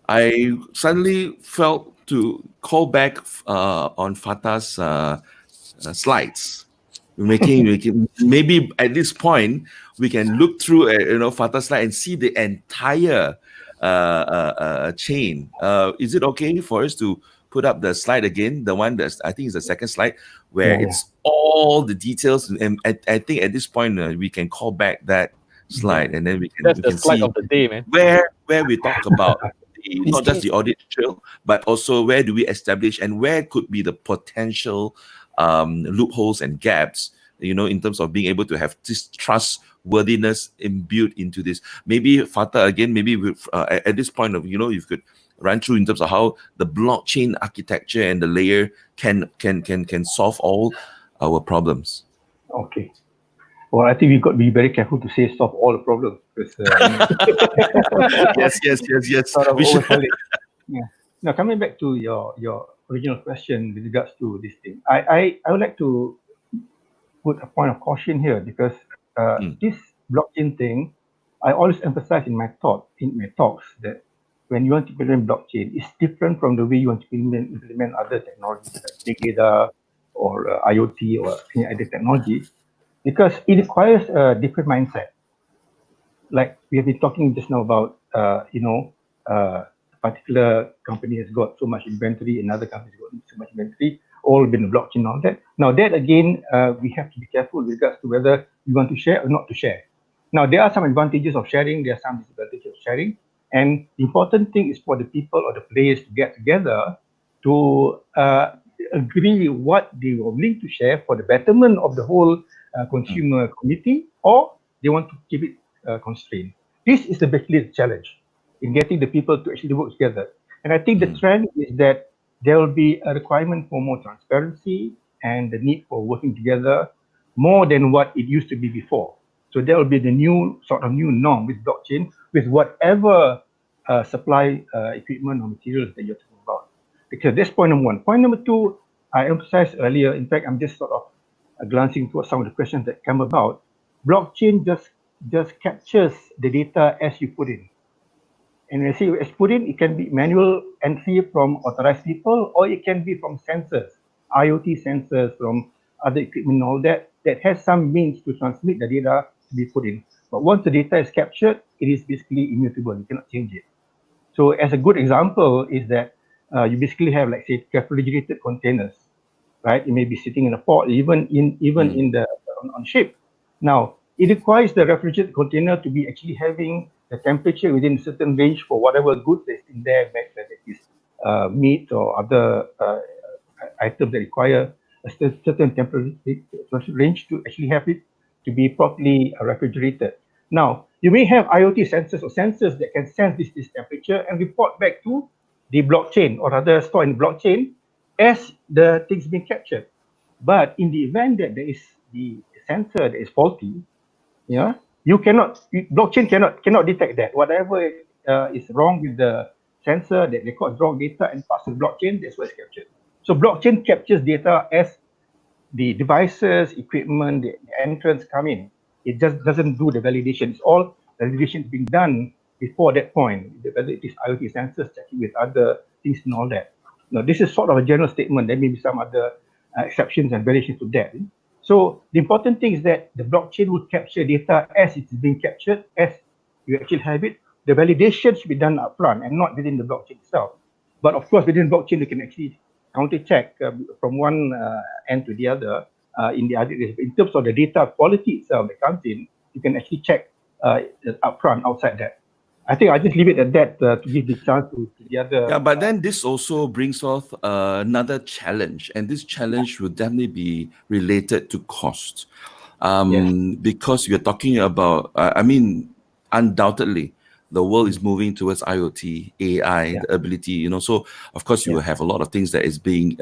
I suddenly felt to call back on Fatah's slides. Making maybe at this point we can look through Fatah's slide and see the entire chain. Is it okay for us to put up the slide again? The one that's, I think, is the second slide where it's all the details, and I think at this point we can call back that slide, and then we can That's the slide see of the day, man. where we talk about not just the audit trail, but also where do we establish and where could be the potential loopholes and gaps, in terms of being able to have this trustworthiness imbued into this. Maybe Fatah, again, maybe at this point of, you could run through in terms of how the blockchain architecture and the layer can solve all our problems. Okay. Well, I think we've got to be very careful to say solve all the problems, because yes. sort of We should. oversell it. Yeah. Now, coming back to your original question with regards to this thing, I would like to put a point of caution here, because this blockchain thing, I always emphasize in my talks that when you want to implement blockchain, it's different from the way you want to implement other technologies like big data or IoT or any other technology, because it requires a different mindset. Like we have been talking just now about, a particular company has got so much inventory, another company has got so much inventory, all been blockchain and all that. Now that again, we have to be careful with regards to whether you want to share or not to share. Now there are some advantages of sharing, there are some disadvantages of sharing, and the important thing is for the people or the players to get together to agree what they are willing to share for the betterment of the whole consumer community, or they want to keep it constrained. This is basically the challenge in getting the people to actually work together. And I think the trend is that there will be a requirement for more transparency and the need for working together more than what it used to be before. So there will be the new norm with blockchain, with whatever supply equipment or materials that you're talking about. Because that's point number one. Point number two, I emphasized earlier, in fact, I'm just sort of glancing towards some of the questions that come about. Blockchain just captures the data as you put in. And when I say as put in, it can be manual entry from authorized people, or it can be from sensors, IoT sensors from other equipment and all that has some means to transmit the data to be put in. But once the data is captured, it is basically immutable. You cannot change it. So as a good example is that you basically have, like, say, refrigerated containers, right? It may be sitting in a port, even in the on ship. Now, it requires the refrigerated container to be actually having the temperature within a certain range for whatever goods that's in there, whether it is meat or other items that require a certain temperature range to actually have it to be properly refrigerated. Now, you may have IoT sensors or sensors that can sense this temperature and report back to the blockchain, or rather store in the blockchain as the things being captured. But in the event that there is the sensor that is faulty, blockchain cannot detect that. Whatever is wrong with the sensor that records wrong data and passes blockchain, that's what is captured. So blockchain captures data as the devices, equipment, the entrants come in. It just doesn't do the validation. It's all validation being done before that point, whether it is IoT sensors checking with other things and all that. Now, this is sort of a general statement. There may be some other exceptions and variations to that. So the important thing is that the blockchain would capture data as it's being captured, as you actually have it. The validation should be done upfront and not within the blockchain itself. But of course, within blockchain, you can actually counter check from one end to the other in the other. In terms of the data quality itself that comes in, you can actually check upfront outside that. I think I'll just leave it at that to give the chance to the other. Yeah, but then this also brings forth another challenge, and this challenge will definitely be related to cost. Yes. Because we're talking about, undoubtedly, the world is moving towards IoT, AI, the ability, so of course you will have a lot of things that is being,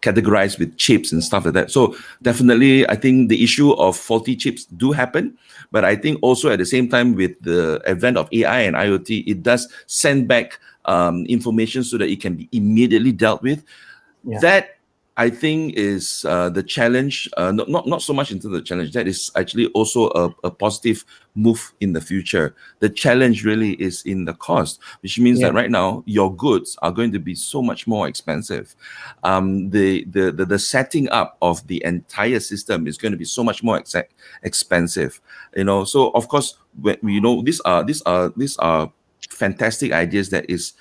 categorized with chips and stuff like that. So definitely, I think the issue of faulty chips do happen, but I think also at the same time with the advent of AI and IoT, it does send back information so that it can be immediately dealt with. That I think is the challenge, not so much into the challenge. That is actually also a positive move in the future. The challenge really is in the cost, which means that right now your goods are going to be so much more expensive. The setting up of the entire system is going to be so much more expensive. So of course, these are fantastic ideas that is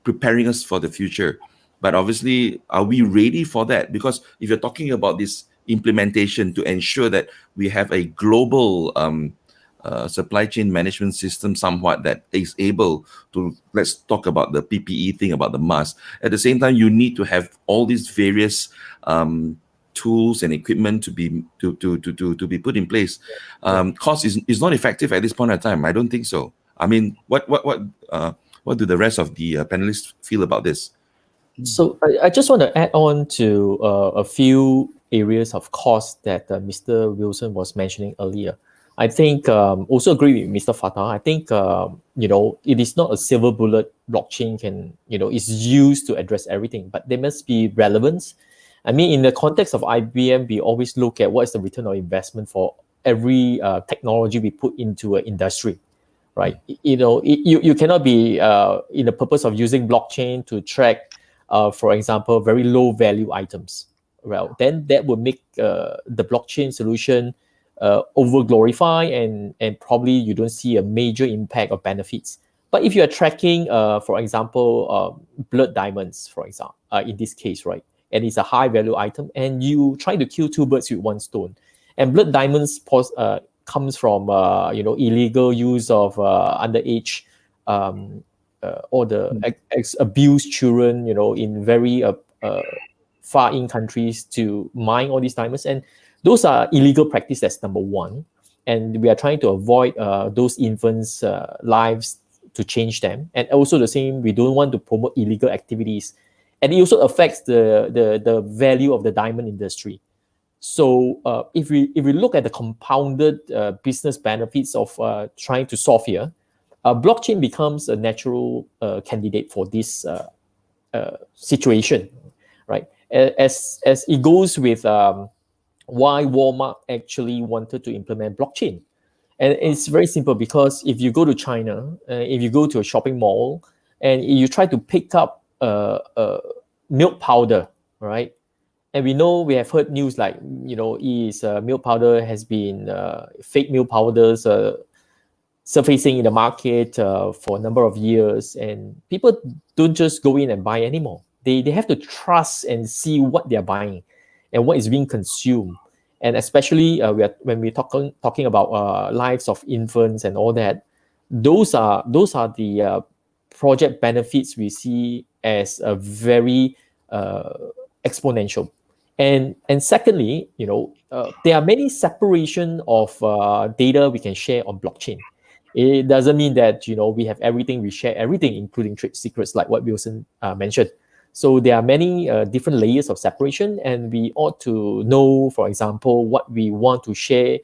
preparing us for the future. But obviously, are we ready for that? Because if you're talking about this implementation to ensure that we have a global supply chain management system somewhat that is able to, let's talk about the PPE thing, about the mask. At the same time, you need to have all these various tools and equipment to be put in place. Cost is not effective at this point in time. I don't think so. I mean, what do the rest of the panelists feel about this? So I just want to add on to a few areas of cost that Mr. Wilson was mentioning earlier. I think also agree with Mr. Fatah. I think it is not a silver bullet blockchain is used to address everything, but there must be relevance. I mean, in the context of IBM, we always look at what is the return on investment for every technology we put into an industry. Right? You cannot be in the purpose of using blockchain to track, for example, very low value items. Well, then that would make the blockchain solution over glorify and probably you don't see a major impact or benefits. But if you are tracking, for example, blood diamonds, for example, in this case, right, and it's a high value item, and you try to kill two birds with one stone, and blood diamonds comes from illegal use of underage or the abused children, in very far-in countries to mine all these diamonds, and those are illegal practice. That's number one, and we are trying to avoid those infants' lives to change them, and also the same. We don't want to promote illegal activities, and it also affects the value of the diamond industry. So if we look at the compounded business benefits of trying to solve here, blockchain becomes a natural candidate for this situation, right? As it goes with why Walmart actually wanted to implement blockchain. And it's very simple because if you go to China, if you go to a shopping mall, and you try to pick up milk powder, right? And we have heard news like, milk powder has been fake milk powders surfacing in the market for a number of years, and people don't just go in and buy anymore. They have to trust and see what they're buying and what is being consumed. And especially when we're talking about lives of infants and all that, those are the project benefits we see as a very exponential. And secondly, there are many separation of data we can share on blockchain. It doesn't mean that we have everything, we share everything, including trade secrets, like what Wilson mentioned. So there are many different layers of separation, and we ought to know, for example, what we want to share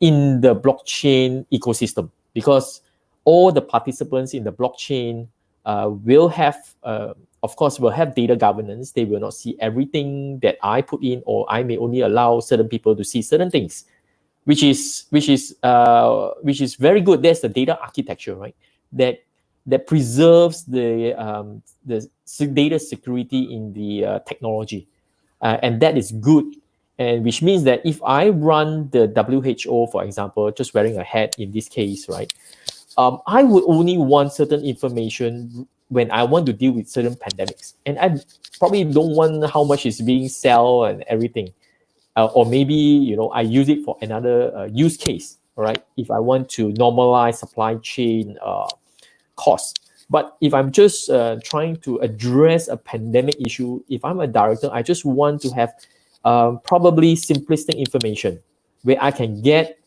in the blockchain ecosystem, because all the participants in the blockchain will have, of course, will have data governance. They will not see everything that I put in, or I may only allow certain people to see certain things, which is very good. There's the data architecture, right? That preserves the data security in the technology, and that is good. And which means that if I run the WHO, for example, just wearing a hat in this case, right? I would only want certain information when I want to deal with certain pandemics, and I probably don't want how much is being sold and everything. Or maybe I use it for another use case, right? If I want to normalize supply chain costs. But if I'm just trying to address a pandemic issue, if I'm a director, I just want to have probably simplistic information where I can get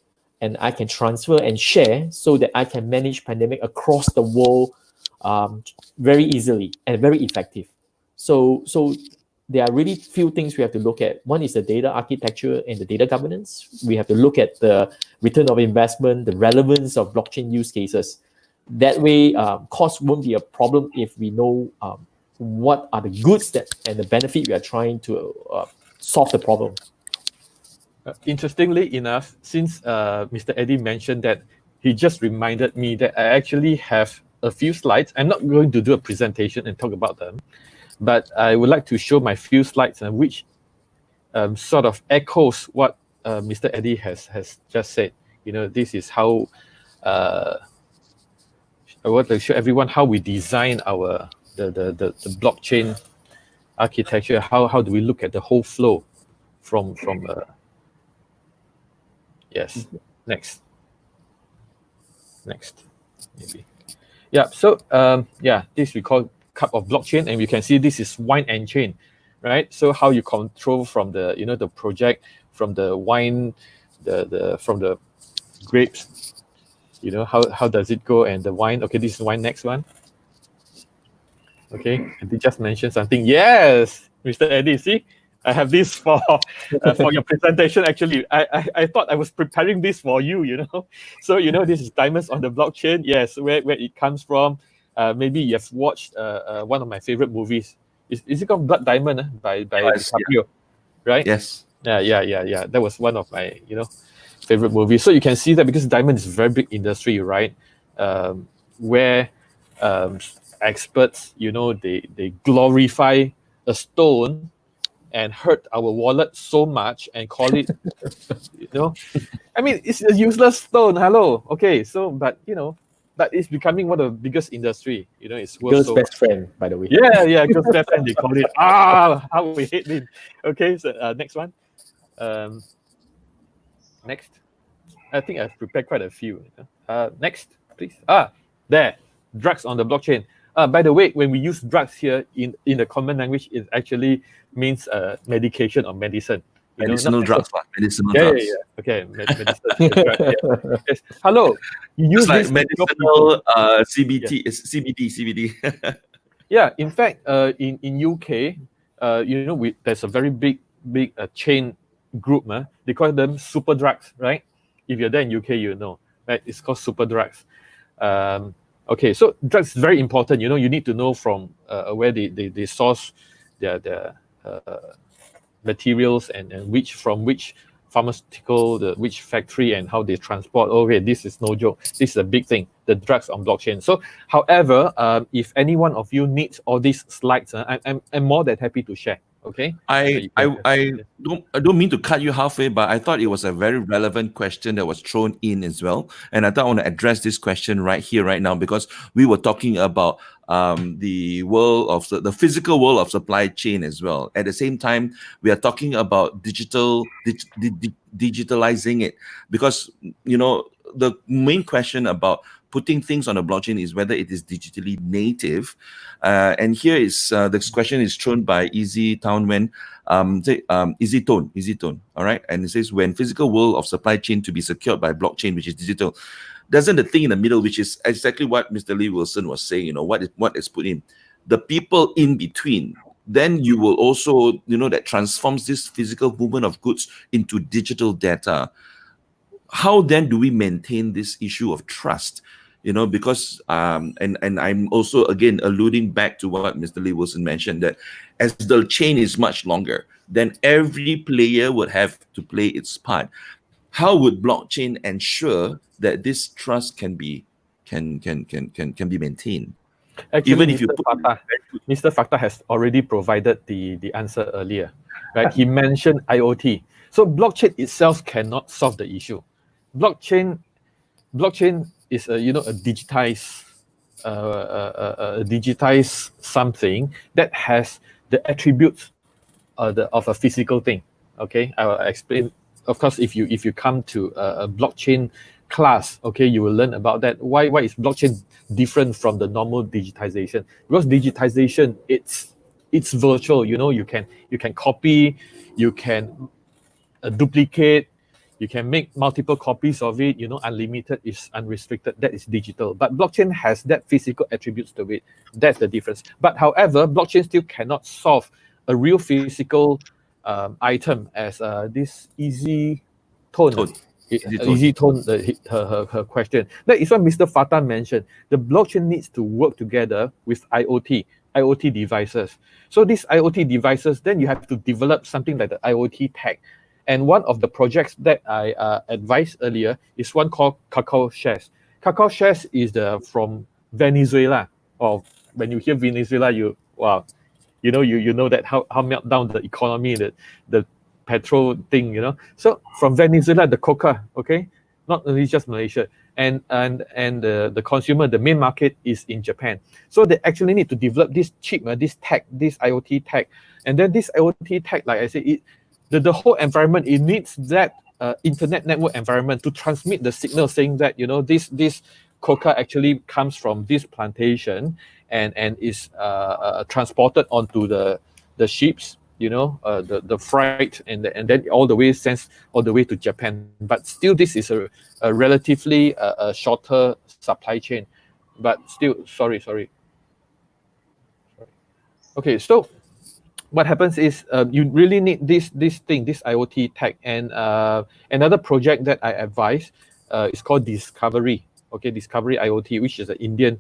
and I can transfer and share so that I can manage pandemic across the world very easily and very effective. So there are really few things we have to look at. One is the data architecture and the data governance. We have to look at the return of investment, the relevance of blockchain use cases. That way, cost won't be a problem if we know what are the goods that and the benefit we are trying to solve the problem. Interestingly enough, since Mr. Eddie mentioned that, he just reminded me that I actually have a few slides. I'm not going to do a presentation and talk about them, but I would like to show my few slides which sort of echoes what Mr. Eddie has just said. This is how I want to show everyone how we design our the blockchain architecture. How do we look at the whole flow from yes, next maybe. Yeah, so this we call cup of blockchain, and you can see this is wine and chain, right? So how you control from the the project, from the wine, from the grapes, how does it go, and the wine. Okay, this is wine. Next one. Okay, and they just mentioned something. Yes, Mr. Eddie, see, I have this for your presentation. Actually, I thought I was preparing this for you. So this is diamonds on the blockchain. Yes, where it comes from. Maybe you have watched one of my favorite movies. Is it called Blood Diamond by DiCaprio? Right? Yes. Yeah. That was one of my favorite movies. So you can see that because diamond is a very big industry, right? Where experts, they glorify a stone and hurt our wallet so much and call it, I mean, it's a useless stone. Hello, okay. So, but but it's becoming one of the biggest industry. It's worth Girl's best friend, by the way. Yeah, girl's best friend. They call it. How we hate it. Okay, so next one. Next. I think I've prepared quite a few. Next, please. There. Drugs on the blockchain. By the way, when we use drugs here in the common language, it actually means medication or medicine. Medicinal drugs. Medicinal drugs. Yeah. Okay, medicine. Yes. Hello. You use like this medicinal CBT. It's CBD. Yeah. In fact, in UK, there's a very big chain group. They call them super drugs, right? If you're there in UK, right? It's called super drugs. Okay, so drugs is very important. You need to know from where they source their materials and from which pharmaceutical, which factory, and how they transport. Okay, this is no joke. This is a big thing, the drugs on blockchain. So, however, if any one of you needs all these slides, I'm more than happy to share. Okay. I don't mean to cut you halfway, but I thought it was a very relevant question that was thrown in as well, and I thought I want to address this question right here, right now, because we were talking about the world of the physical world of supply chain as well. At the same time, we are talking about digitalizing it, because the main question about putting things on a blockchain is whether it is digitally native. And here is this question is thrown by Easy Townwen. Easy Tone. All right. And it says, when physical world of supply chain to be secured by blockchain, which is digital, doesn't the thing in the middle, which is exactly what Mr. Lee Wilson was saying, what is put in, the people in between, then you will also, that transforms this physical movement of goods into digital data. How then do we maintain this issue of trust? Because and I'm also again alluding back to what Mr. Lee Wilson mentioned, that as the chain is much longer, then every player would have to play its part. How would blockchain ensure that this trust can be maintained? Actually, even if Mr. Fakta has already provided the answer earlier, right? He mentioned IoT. So blockchain itself cannot solve the issue. Blockchain is a digitized something that has the attributes of a physical thing. Okay, I will explain. Of course, if you come to a blockchain class, okay, you will learn about that. Why is blockchain different from the normal digitization? Because digitization, it's virtual. You can copy, you can duplicate, You can make multiple copies of it. Unlimited is unrestricted. That is digital. But blockchain has that physical attributes to it. That's the difference. But however, blockchain still cannot solve a real physical item as this easy tone. Easy tone, her question. That is what Mr. Fatah mentioned. The blockchain needs to work together with IoT devices. So these IoT devices, then you have to develop something like the IoT tag. And one of the projects that I advised earlier is one called Cacao Shares. Cacao Shares is from Venezuela. Or when you hear Venezuela, you know that how melt down the economy, the petrol thing, So from Venezuela, the coca, okay, not only just Malaysia, and the consumer, the main market is in Japan. So they actually need to develop this chip, this tag, this IoT tag, and then this IoT tag, like I said, the whole environment, it needs that internet network environment to transmit the signal saying that this coca actually comes from this plantation and is transported onto the ships, the freight, and then all the way sends all the way to Japan. But still, this is a relatively shorter supply chain. But still, sorry. Okay, so what happens is you really need this IoT tag. And another project that I advise is called Discovery. Okay, Discovery IoT, which is an Indian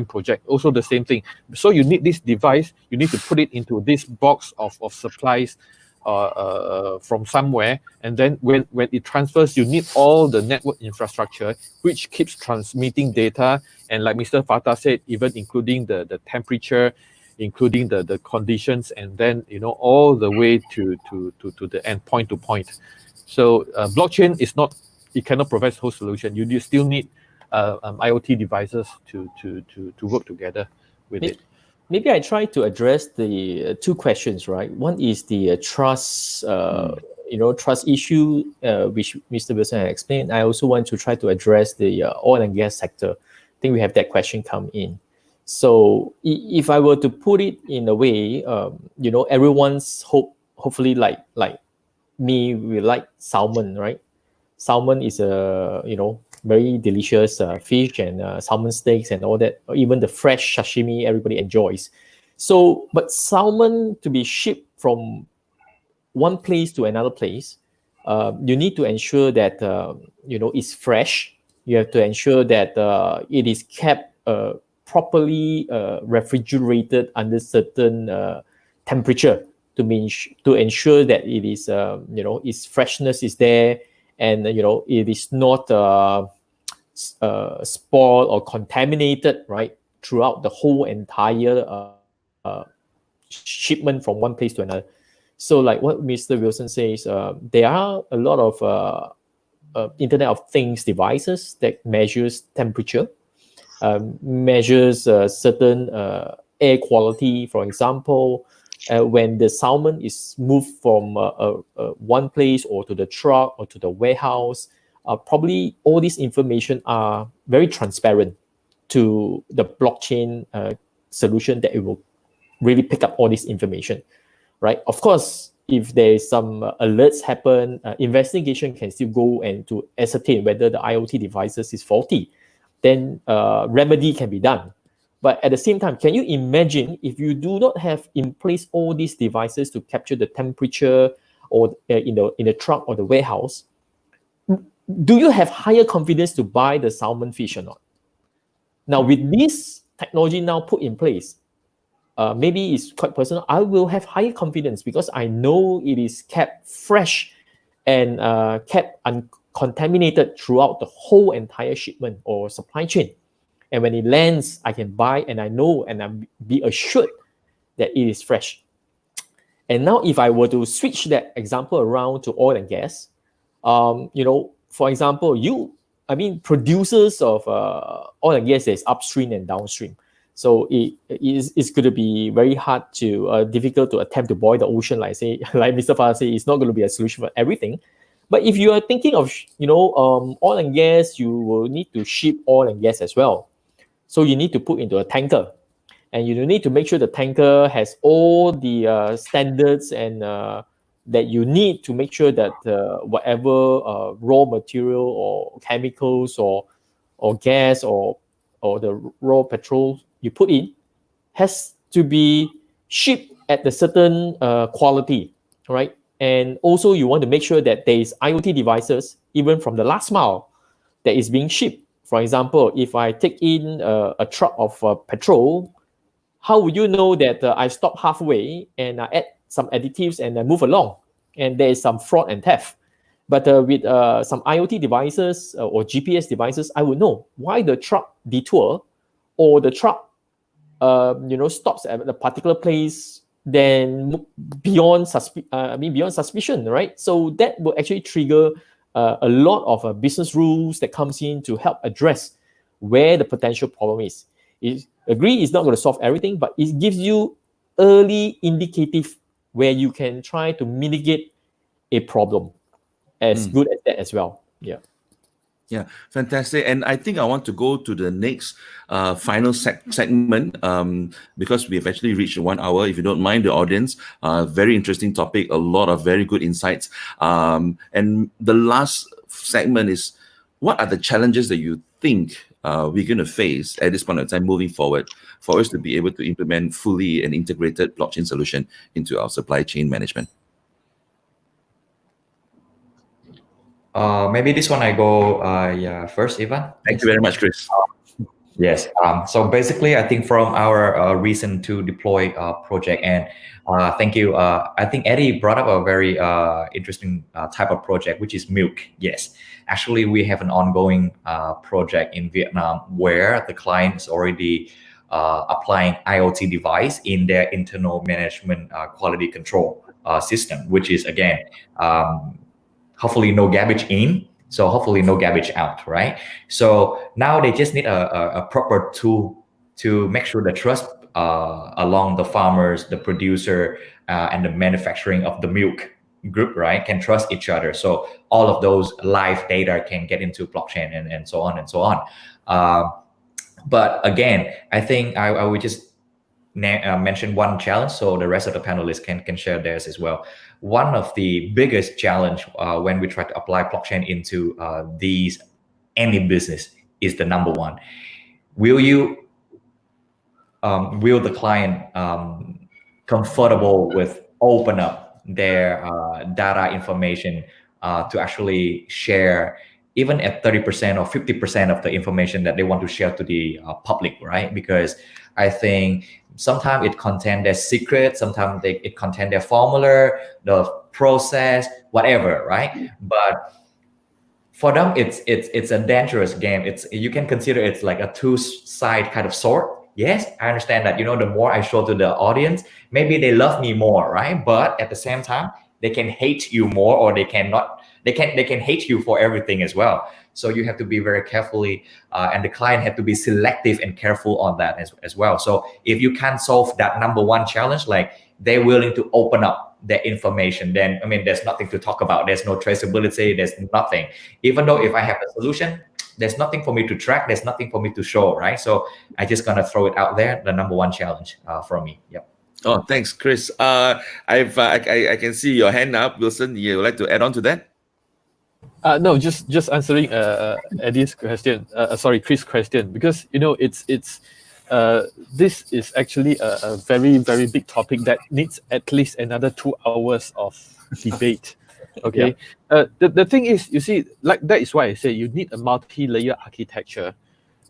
project. Also the same thing. So you need this device. You need to put it into this box of supplies from somewhere, and then when it transfers, you need all the network infrastructure which keeps transmitting data. And like Mr. Fatah said, even including the temperature, including the conditions, and then all the way to the end, point to point. So blockchain is not, it cannot provide the whole solution. You still need IoT devices to work together with it. Maybe I try to address the two questions, right? One is the trust, trust issue, which Mr. Wilson had explained. I also want to try to address the oil and gas sector. I think we have that question come in. So if I were to put it in a way, everyone's hopefully like me, we like salmon, right? Salmon is a very delicious fish, and salmon steaks and all that, or even the fresh sashimi everybody enjoys. So, but salmon to be shipped from one place to another place, you need to ensure that it's fresh. You have to ensure that it is kept properly refrigerated under certain temperature to ensure that it is its freshness is there, and it is not spoiled or contaminated, right, throughout the whole entire shipment from one place to another. So like what Mr. Wilson says, there are a lot of Internet of Things devices that measures temperature, measures certain air quality. For example, when the salmon is moved from one place or to the truck or to the warehouse, probably all this information are very transparent to the blockchain solution, that it will really pick up all this information, right? Of course, if there is some alerts happen, investigation can still go and to ascertain whether the IoT devices is faulty, then remedy can be done. But at the same time, can you imagine if you do not have in place all these devices to capture the temperature, or in the truck or the warehouse? Do you have higher confidence to buy the salmon fish or not? Now, with this technology now put in place, maybe it's quite personal. I will have higher confidence because I know it is kept fresh and kept uncontaminated throughout the whole entire shipment or supply chain. And when it lands, I can buy, and I know, and I'm be assured that it is fresh. And now, if I were to switch that example around to oil and gas, for example, producers of oil and gas, there's upstream and downstream. So it's going to be very hard to difficult to attempt to boil the ocean, like Mr. Fatah said, it's not going to be a solution for everything. But if you are thinking of oil and gas, you will need to ship oil and gas as well. So you need to put into a tanker, and you need to make sure the tanker has all the standards and that you need to make sure that whatever raw material or chemicals or gas or the raw petrol you put in has to be shipped at a certain quality, right? And also you want to make sure that there is IoT devices even from the last mile that is being shipped. For example, if I take in a truck of petrol, how would you know that I stop halfway and I add some additives and I move along and there is some fraud and theft? But with some IoT devices or GPS devices, I would know why the truck detour or the truck stops at a particular place, then beyond suspicion, right? So that will actually trigger a lot of business rules that comes in to help address where the potential problem is. Agree, it's not going to solve everything, but it gives you early indicative where you can try to mitigate a problem as good as that as well. Yeah. Yeah, fantastic. And I think I want to go to the next final segment because we've actually reached 1 hour. If you don't mind, the audience, very interesting topic, a lot of very good insights. And the last segment is, what are the challenges that you think we're going to face at this point in time moving forward for us to be able to implement fully an integrated blockchain solution into our supply chain management? Maybe this one I go first, Ivan. Thank you very much, Chris. Yes. So basically, I think from our recent to deploy project, and thank you. I think Eddie brought up a very interesting type of project, which is milk. Yes. Actually, we have an ongoing project in Vietnam where the client is already applying IoT device in their internal management quality control system, which is again, hopefully no garbage in. So hopefully no garbage out, right? So now they just need a proper tool to make sure the trust along the farmers, the producer, and the manufacturing of the milk group, right, can trust each other. So all of those live data can get into blockchain and so on and so on. But again, I think I would just mention one challenge so the rest of the panelists can share theirs as well. One of the biggest challenge when we try to apply blockchain into any business is the number one. Will the client comfortable with open up their data information to actually share even at 30% or 50% of the information that they want to share to the public, right? Because I think sometimes it contains their secret, sometimes it contains their formula, the process, whatever, right? But for them, it's a dangerous game. You can consider it's like a two-side kind of sword. Yes, I understand that, the more I show to the audience, maybe they love me more, right? But at the same time, they can hate you more, or they can hate you for everything as well. So you have to be very carefully, and the client have to be selective and careful on that as well. So if you can't solve that number one challenge, like they're willing to open up their information, then there's nothing to talk about. There's no traceability. There's nothing. Even though if I have a solution, there's nothing for me to track. There's nothing for me to show, right? So I just gonna throw it out there. The number one challenge from me. Yep. Oh, thanks, Chris. I can see your hand up, Wilson. You would like to add on to that? No, just answering Eddie's question. Chris' question, because this is actually a very, very big topic that needs at least another 2 hours of debate. Okay. Yeah. The thing is, you see, like that is why I say you need a multi-layer architecture,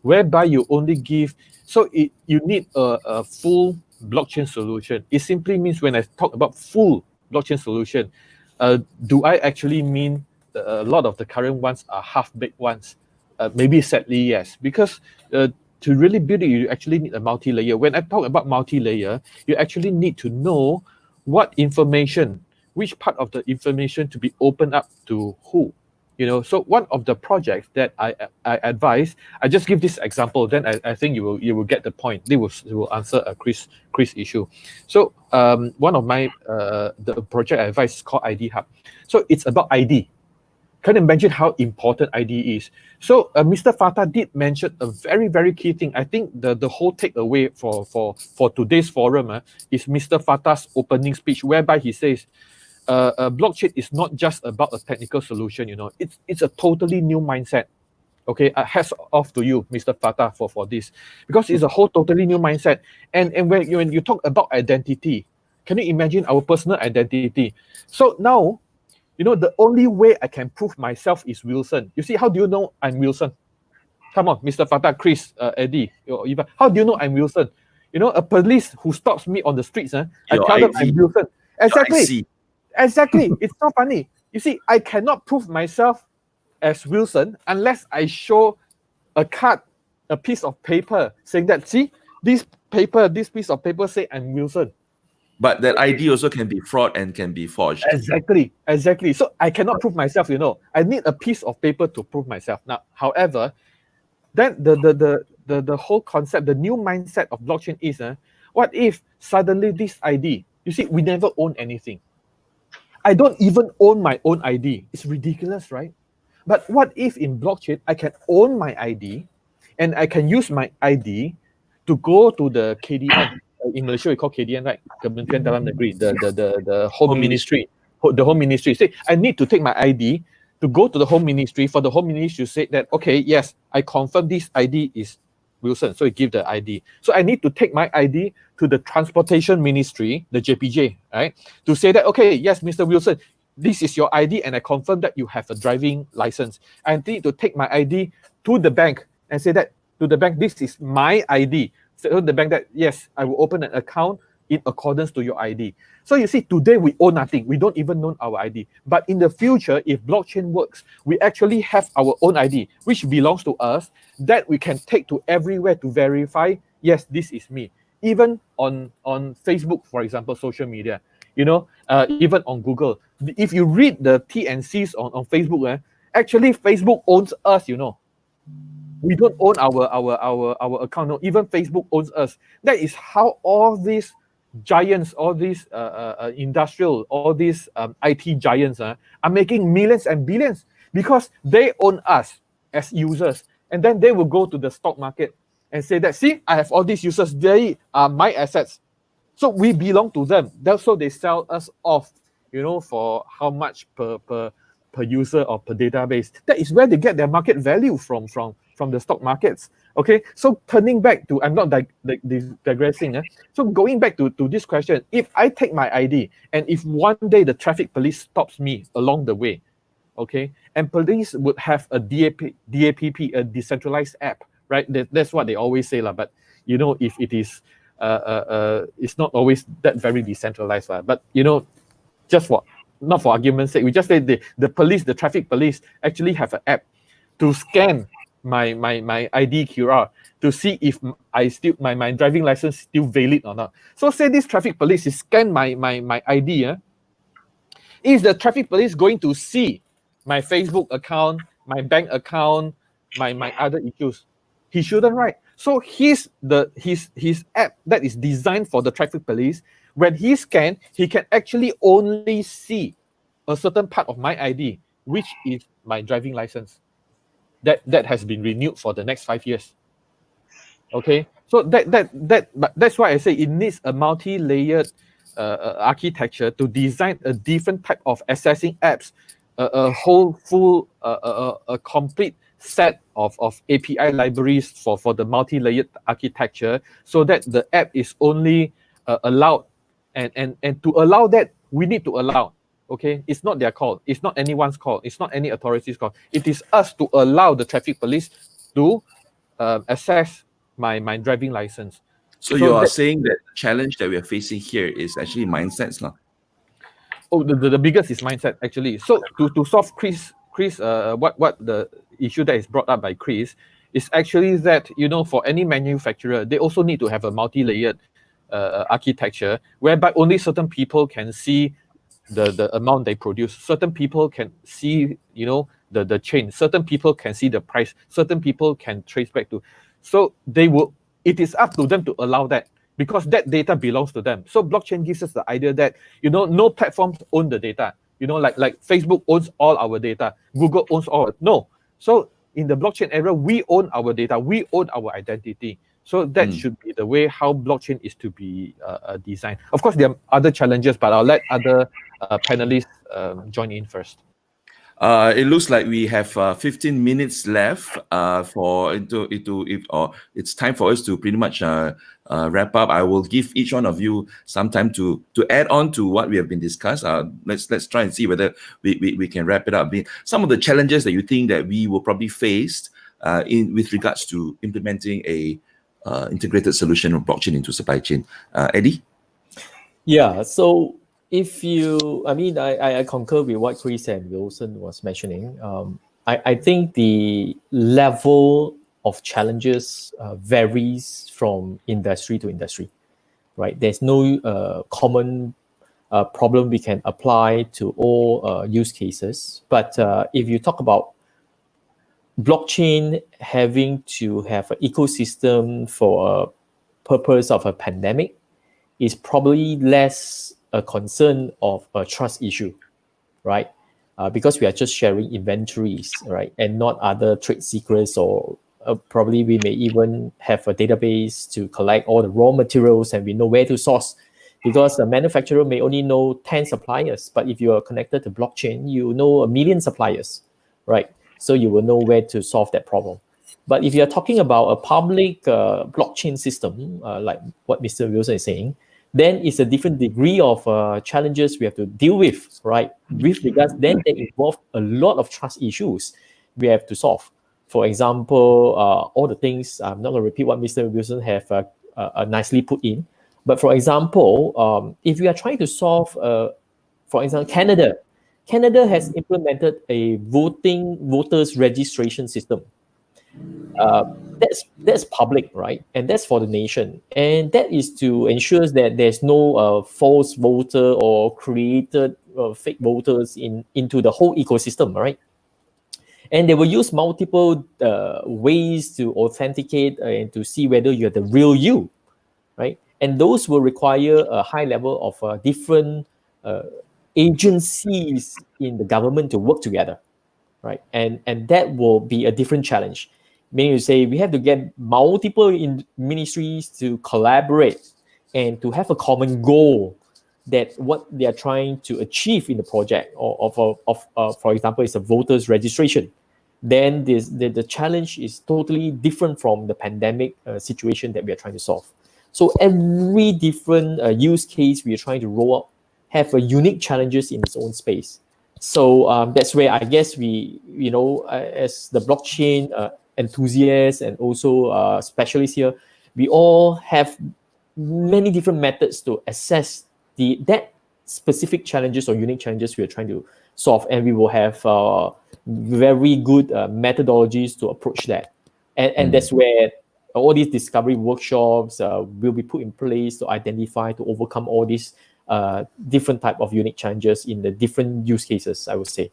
whereby you only give. So you need a full blockchain solution. It simply means when I talk about full blockchain solution, do I actually mean a lot of the current ones are half-baked ones? Maybe sadly, yes, because to really build it, you actually need a multi-layer. When I talk about multi-layer, you actually need to know what information, which part of the information to be opened up to who. So one of the projects that I advise, I just give this example, then I think you will get the point. They will answer a Chris issue. So one of my the project I advise is called ID Hub. So it's about ID. Can you imagine how important ID is? So Mr. Fatah did mention a very, very key thing. I think the whole takeaway for today's forum is Mr. Fatah's opening speech, whereby he says, blockchain is not just about a technical solution. It's a totally new mindset. Okay, hats off to you, Mr. Fatah, for this, because it's a whole totally new mindset. And when you talk about identity, can you imagine our personal identity? So now, the only way I can prove myself is Wilson. You see, how do you know I'm Wilson? Come on, Mr. Fatah, Chris, Eddie, Eva, how do you know I'm Wilson? A police who stops me on the streets, I tell them I'm Wilson. Exactly. Exactly. It's not funny. You see, I cannot prove myself as Wilson unless I show a card, a piece of paper saying that, see, this piece of paper say I'm Wilson. But that ID also can be fraud and can be forged. Exactly. So I cannot prove myself, I need a piece of paper to prove myself. Now, however, then the whole concept, the new mindset of blockchain is, what if suddenly this ID, you see, we never own anything. I don't even own my own ID. It's ridiculous, right? But what if in blockchain, I can own my ID and I can use my ID to go to the KDN. In Malaysia, we call KDN, right? Kementerian Dalam Negeri, the Home Ministry. The Home Ministry. Say, I need to take my ID to go to the Home Ministry, for the Home Ministry to say that, okay, yes, I confirm this ID is Wilson. So you give the ID. So I need to take my ID to the Transportation Ministry, the JPJ, right? To say that, okay, yes, Mr. Wilson, this is your ID and I confirm that you have a driving license. I need to take my ID to the bank and say that to the bank, this is my ID. So the bank that, yes, I will open an account in accordance to your ID. So you see, today we own nothing. We don't even know our ID. But in the future, if blockchain works, we actually have our own ID, which belongs to us, that we can take to everywhere to verify, yes, this is me. Even on Facebook, for example, social media, even on Google. If you read the T&Cs on Facebook, actually Facebook owns us, We don't own our account. No, even Facebook owns us. That is how all these giants, all these industrial, all these IT giants are making millions and billions, because they own us as users. And then they will go to the stock market and say that, see, I have all these users, they are my assets. So we belong to them. So they sell us off, for how much per user or per database. That is where they get their market value from the stock markets. Okay, so turning back to, I'm not digressing. So going back to this question, if I take my ID and if one day the traffic police stops me along the way, okay, and police would have a DAPP, a decentralized app, right? That's what they always say, but if it is, it's not always that very decentralized, but just not for argument's sake, we just say the traffic police actually have an app to scan my ID QR to see if my driving license still valid or not. So say this traffic police is scan my ID. Is the traffic police going to see my Facebook account, my bank account, my other issues? He shouldn't, right? So his app that is designed for the traffic police, when he scan, he can actually only see a certain part of my ID, which is my driving license. That has been renewed for the next 5 years. Okay, so but that's why I say it needs a multi-layered architecture to design a different type of assessing apps, a complete set of API libraries for the multi-layered architecture, so that the app is only allowed, and to allow that, we need to allow. Okay, it's not their call. It's not anyone's call. It's not any authority's call. It is us to allow the traffic police to assess my driving license. So you are saying that the challenge that we are facing here is actually mindsets, now. Oh, the biggest is mindset, actually. So to solve Chris, what the issue that is brought up by Chris is actually that, for any manufacturer, they also need to have a multi-layered architecture, whereby only certain people can see the amount they produce. Certain people can see, the chain. Certain people can see the price. Certain people can trace back to. So it is up to them to allow that, because that data belongs to them. So blockchain gives us the idea that, no platforms own the data. Like Facebook owns all our data. Google owns all. No. So in the blockchain era, we own our data. We own our identity. So that should be the way how blockchain is to be designed. Of course, there are other challenges, but I'll let other panelists join in first. It looks like we have 15 minutes left it's time for us to pretty much wrap up. I will give each one of you some time to add on to what we have been discussed. Let's try and see whether we can wrap it up. Some of the challenges that you think that we will probably face with regards to implementing a integrated solution of blockchain into supply chain. Eddie? Yeah, so I concur with what Chris and Wilson was mentioning. I think the level of challenges varies from industry to industry, right? There's no common problem we can apply to all use cases. But if you talk about blockchain having to have an ecosystem for a purpose of a pandemic, is probably less a concern of a trust issue, right? Because we are just sharing inventories, right? And not other trade secrets, or probably we may even have a database to collect all the raw materials and we know where to source. Because the manufacturer may only know 10 suppliers, but if you are connected to blockchain, you know 1 million suppliers, right? So you will know where to solve that problem. But if you're talking about a public blockchain system, like what Mr. Wilson is saying, then it's a different degree of challenges we have to deal with, right? With regards, then they involve a lot of trust issues we have to solve. For example, all the things, I'm not going to repeat what Mr. Wilson have nicely put in. But for example, if we are trying to solve, for example, Canada has implemented a voters registration system. That's public, right? And that's for the nation. And that is to ensure that there's no false voter or created fake voters into the whole ecosystem, right? And they will use multiple ways to authenticate and to see whether you're the real you, right? And those will require a high level of different agencies in the government to work together, right? And that will be a different challenge. Meaning to say we have to get multiple ministries to collaborate and to have a common goal that what they are trying to achieve in the project, for example, is a voters registration. Then the challenge is totally different from the pandemic situation that we are trying to solve. So every different use case we are trying to roll out have a unique challenges in its own space. So that's where I guess we, as the blockchain enthusiasts and also specialists here, we all have many different methods to assess that specific challenges or unique challenges we are trying to solve, and we will have very good methodologies to approach that. And that's where all these discovery workshops will be put in place to identify, to overcome all these different type of unique challenges in the different use cases, I would say.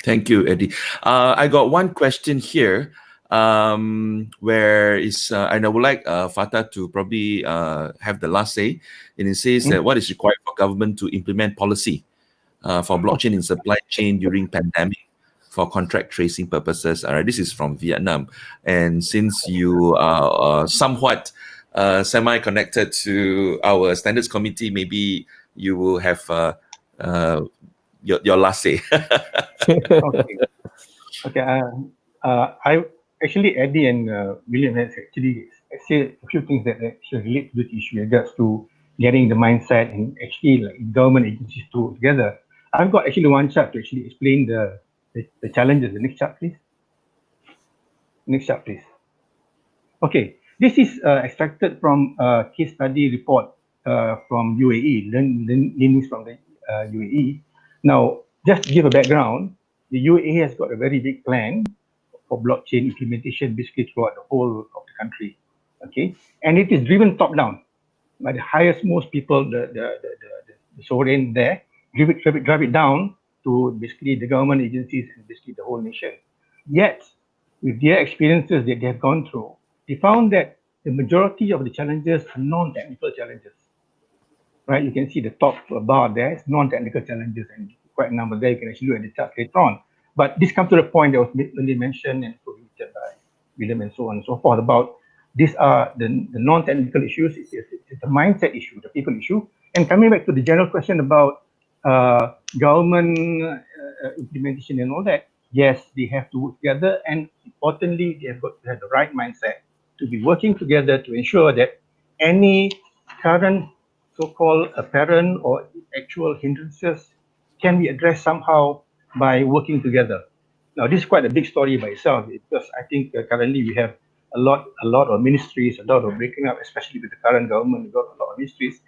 Thank you, Eddie. I got one question here, where is and I would like Fatah to probably have the last say. And it says that what is required for government to implement policy for blockchain in supply chain during pandemic for contract tracing purposes. All right, this is from Vietnam, and since you are somewhat semi-connected to our standards committee, maybe you will have your last say. Okay. I actually, Eddie and William has actually said a few things that actually relate to this issue in regards to getting the mindset and actually like government agencies together. I've got actually one chart to actually explain the challenges. The next chart, please. Next chart, please. Okay, this is extracted from a case study report from UAE, learnings from the UAE. Now, just to give a background, the UAE has got a very big plan for blockchain implementation basically throughout the whole of the country. Okay, and it is driven top down by the highest most people, the sovereign there, drive it down to basically the government agencies and basically the whole nation. Yet, with their experiences that they have gone through, they found that the majority of the challenges are non-technical challenges. Right, you can see the top bar there is non-technical challenges, and quite a number there. You can actually look at the chart later on. But this comes to the point that was earlier mentioned and repeated by William and so on and so forth about these are the non-technical issues. It's the mindset issue, the people issue. And coming back to the general question about government implementation and all that, yes, they have to work together, and importantly, they have got to have the right mindset to be working together to ensure that any current so-called apparent or actual hindrances can be addressed somehow by working together. Now, this is quite a big story by itself, because I think currently we have a lot of ministries, a lot of breaking up, especially with the current government. We've got a lot of ministries.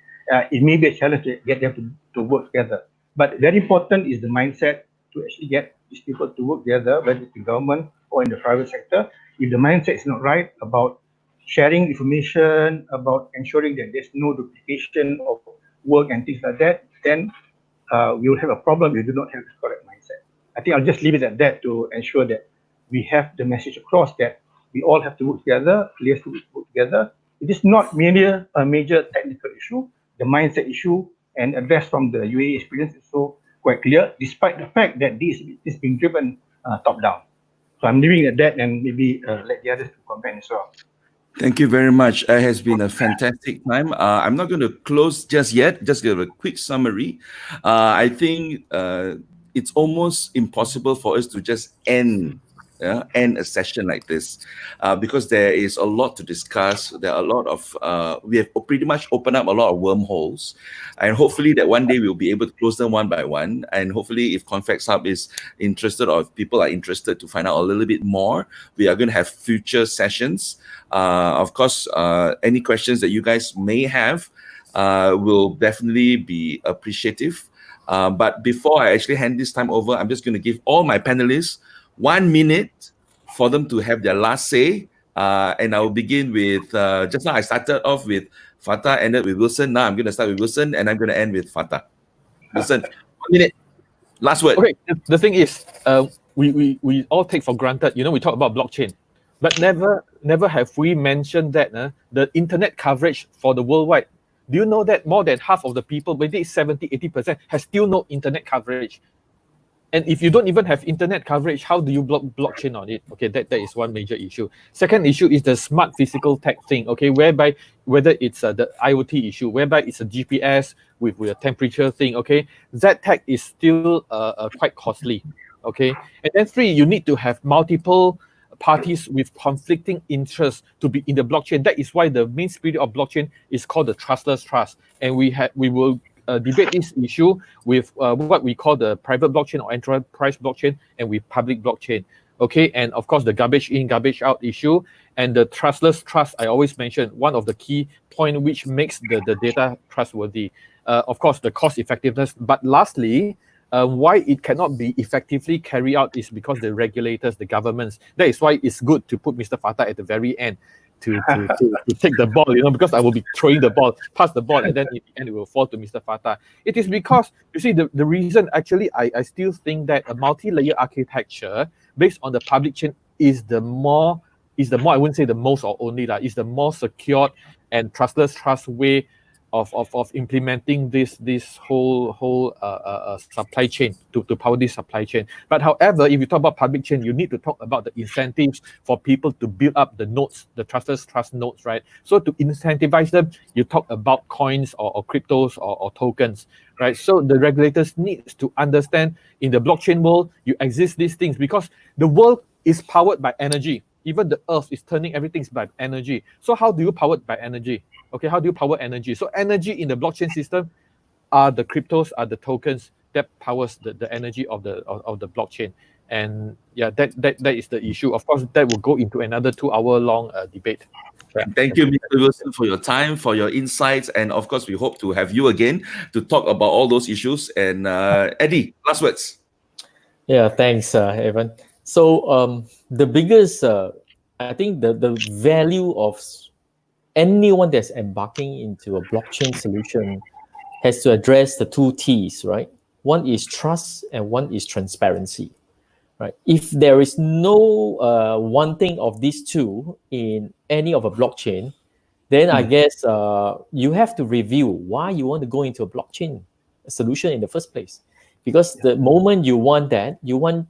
It may be a challenge to get them to work together. But very important is the mindset to actually get these people to work together, whether it's the government or in the private sector. If the mindset is not right about sharing information, about ensuring that there's no duplication of work and things like that, then we will have a problem if we do not have the correct mindset. I think I'll just leave it at that to ensure that we have the message across that we all have to work together, players to work together. It is not merely a major technical issue. The mindset issue and addressed from the UAE experience is so quite clear, despite the fact that this is being driven top down. So I'm leaving it at that, and maybe let the others comment as well. Thank you very much. It has been a fantastic time. I'm not going to close just yet, just give a quick summary. I think it's almost impossible for us to just end a session like this because there is a lot to discuss. There are a lot of, we have pretty much opened up a lot of wormholes, and hopefully that one day we'll be able to close them one by one. And hopefully if Convex Hub is interested, or if people are interested to find out a little bit more, we are going to have future sessions. Of course, any questions that you guys may have will definitely be appreciative. But before I actually hand this time over, I'm just going to give all my panelists 1 minute for them to have their last say. And I will begin with, just now I started off with Fatah, ended with Wilson. Now I'm going to start with Wilson, and I'm going to end with Fatah. Wilson, 1 minute. Last word. Okay, the thing is, we all take for granted, we talk about blockchain, but never have we mentioned that the internet coverage for the worldwide. Do you know that more than half of the people, maybe 70-80%, has still no internet coverage? And if you don't even have internet coverage, how do you block blockchain on it? Okay, that is one major issue. Second issue is the smart physical tech thing, okay, whereby whether it's the IoT issue, whereby it's a GPS with a temperature thing, okay, that tech is still quite costly, okay. And then three, you need to have multiple parties with conflicting interests to be in the blockchain. That is why the main spirit of blockchain is called the trustless trust. And we will debate this issue with what we call the private blockchain or enterprise blockchain, and with public blockchain. Okay, and of course the garbage in, garbage out issue, and the trustless trust. I always mention one of the key point which makes the data trustworthy. Of course, the cost effectiveness. But lastly, why it cannot be effectively carried out is because the regulators, the governments. That is why it's good to put Mr. Fatah at the very end to take the ball, because I will be throwing the ball, pass the ball, and then in the end it will fall to Mr. Fatah. It is because, you see, the reason actually I still think that a multi-layer architecture based on the public chain is the more, I wouldn't say the most or only, is the more secured and trustless way of implementing this whole supply chain to power this supply chain. But however, if you talk about public chain, you need to talk about the incentives for people to build up the nodes, the trustless trust nodes, right? So to incentivize them, you talk about coins or cryptos or tokens, right? So the regulators need to understand in the blockchain world, you exist these things because the world is powered by energy. Even the earth is turning everything by energy. So how do you power it by energy? Okay, how do you power energy? So energy in the blockchain system are the cryptos, are the tokens that powers the energy of the blockchain. And yeah, that is the issue. Of course, that will go into another 2-hour-long debate. Thank you, Mr. Wilson, for your time, for your insights, and of course, we hope to have you again to talk about all those issues. And Eddie, last words. Yeah, thanks, Evan. So the biggest, I think the value of anyone that's embarking into a blockchain solution has to address the 2 T's, right? One is trust and one is transparency, right? If there is no one thing of these two in any of a blockchain, then I guess you have to review why you want to go into a blockchain solution in the first place. Because the moment you want that, you want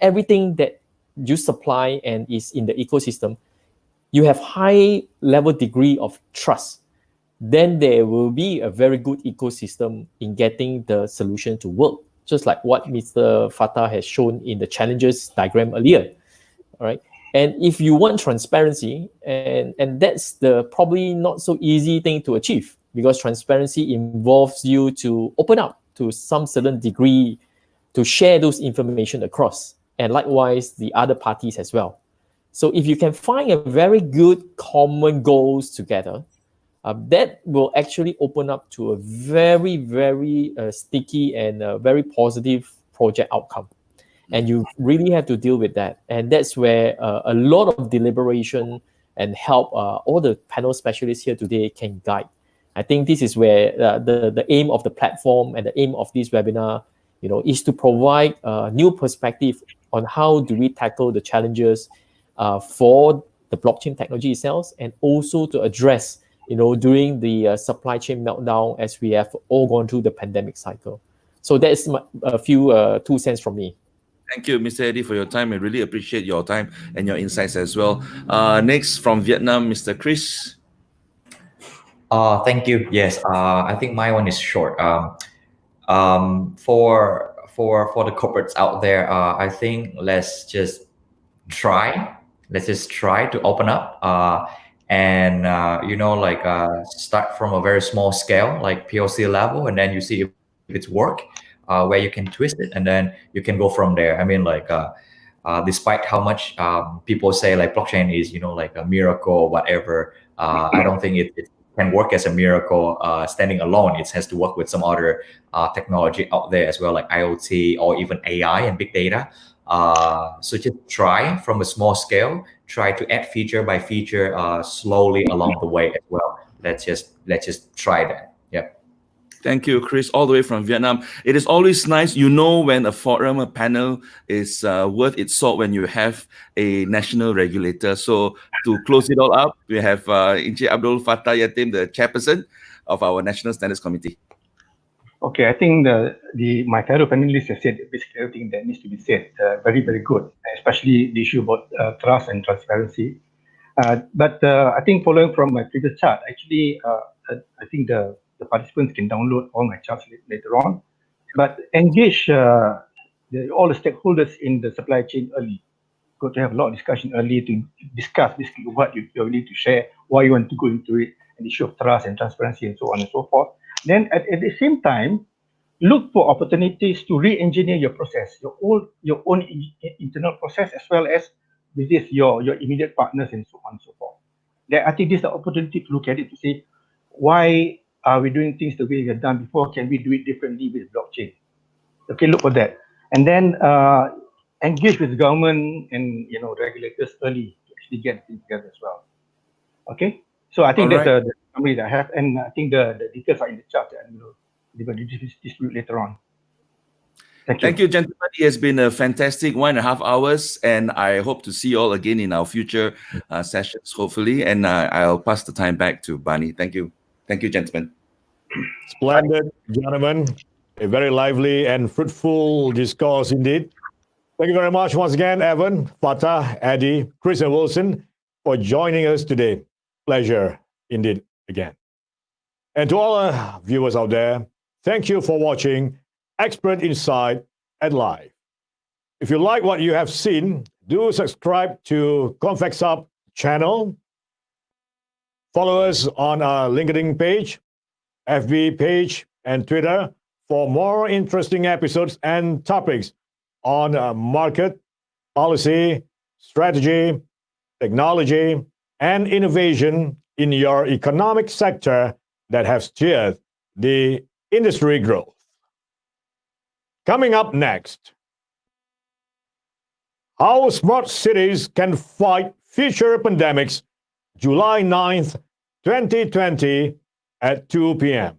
everything that you supply and is in the ecosystem you have high level degree of trust, then there will be a very good ecosystem in getting the solution to work, just like what Mr. Fatah has shown in the challenges diagram earlier. All right. And if you want transparency, and that's the probably not so easy thing to achieve, because transparency involves you to open up to some certain degree to share those information across, and likewise the other parties as well. So if you can find a very good common goals together, that will actually open up to a very, very sticky and very positive project outcome. And you really have to deal with that. And that's where a lot of deliberation and help all the panel specialists here today can guide. I think this is where the aim of the platform and the aim of this webinar, is to provide a new perspective on how do we tackle the challenges for the blockchain technology itself, and also to address, during the supply chain meltdown as we have all gone through the pandemic cycle. So that's a few 2 cents from me. Thank you, Mr. Eddie, for your time. I really appreciate your time and your insights as well. Next, from Vietnam, Mr. Chris. Thank you. Yes, I think my one is short. For the corporates out there, I think let's just try to open up and start from a very small scale, like POC level, and then you see if it's work, where you can twist it, and then you can go from there. I mean, despite how much people say like blockchain is like a miracle or whatever, I don't think it can work as a miracle standing alone. It has to work with some other technology out there as well, like IoT or even AI and big data. So just try from a small scale, try to add feature by feature slowly along the way as well. Let's just try that. Yep. Thank you, Chris, all the way from Vietnam. It is always nice, when a forum, a panel is worth its salt when you have a national regulator. So to close it all up, we have Encik Abdul Fattah Yatim, the chairperson of our National Standards Committee. Okay, I think my fellow panelists have said basically everything that needs to be said. Very, very good, especially the issue about trust and transparency. But I think following from my previous chart, actually, I think the participants can download all my charts later on, but engage all the stakeholders in the supply chain early. Got to have a lot of discussion early to discuss basically what you need to share, why you want to go into it, and the issue of trust and transparency and so on and so forth. Then at the same time, look for opportunities to re-engineer your process, your own internal process, as well as with this your immediate partners and so on and so forth. Then I think this is the opportunity to look at it to say, why are we doing things the way we have done before? Can we do it differently with blockchain? Okay, look for that. And then engage with government and regulators early to actually get things together as well. Okay, so I think that's the summary that I have, and I think the details are in the chart, and we will distribute later on. Thank you, gentlemen. It has been a fantastic 1.5 hours, and I hope to see you all again in our future sessions, hopefully. And I'll pass the time back to Bani. Thank you. Thank you, gentlemen. Splendid, gentlemen. A very lively and fruitful discourse indeed. Thank you very much once again, Evan, Fatah, Eddie, Chris, and Wilson, for joining us today. Pleasure indeed again. And to all our viewers out there, thank you for watching Expert Insight at Live. If you like what you have seen, do subscribe to Convex Hub channel. Follow us on our LinkedIn page, FB page, and Twitter for more interesting episodes and topics on market, policy, strategy, technology, and innovation in your economic sector that have steered the industry growth. Coming up next, how smart cities can fight future pandemics, July 9th, 2020 at 2 p.m.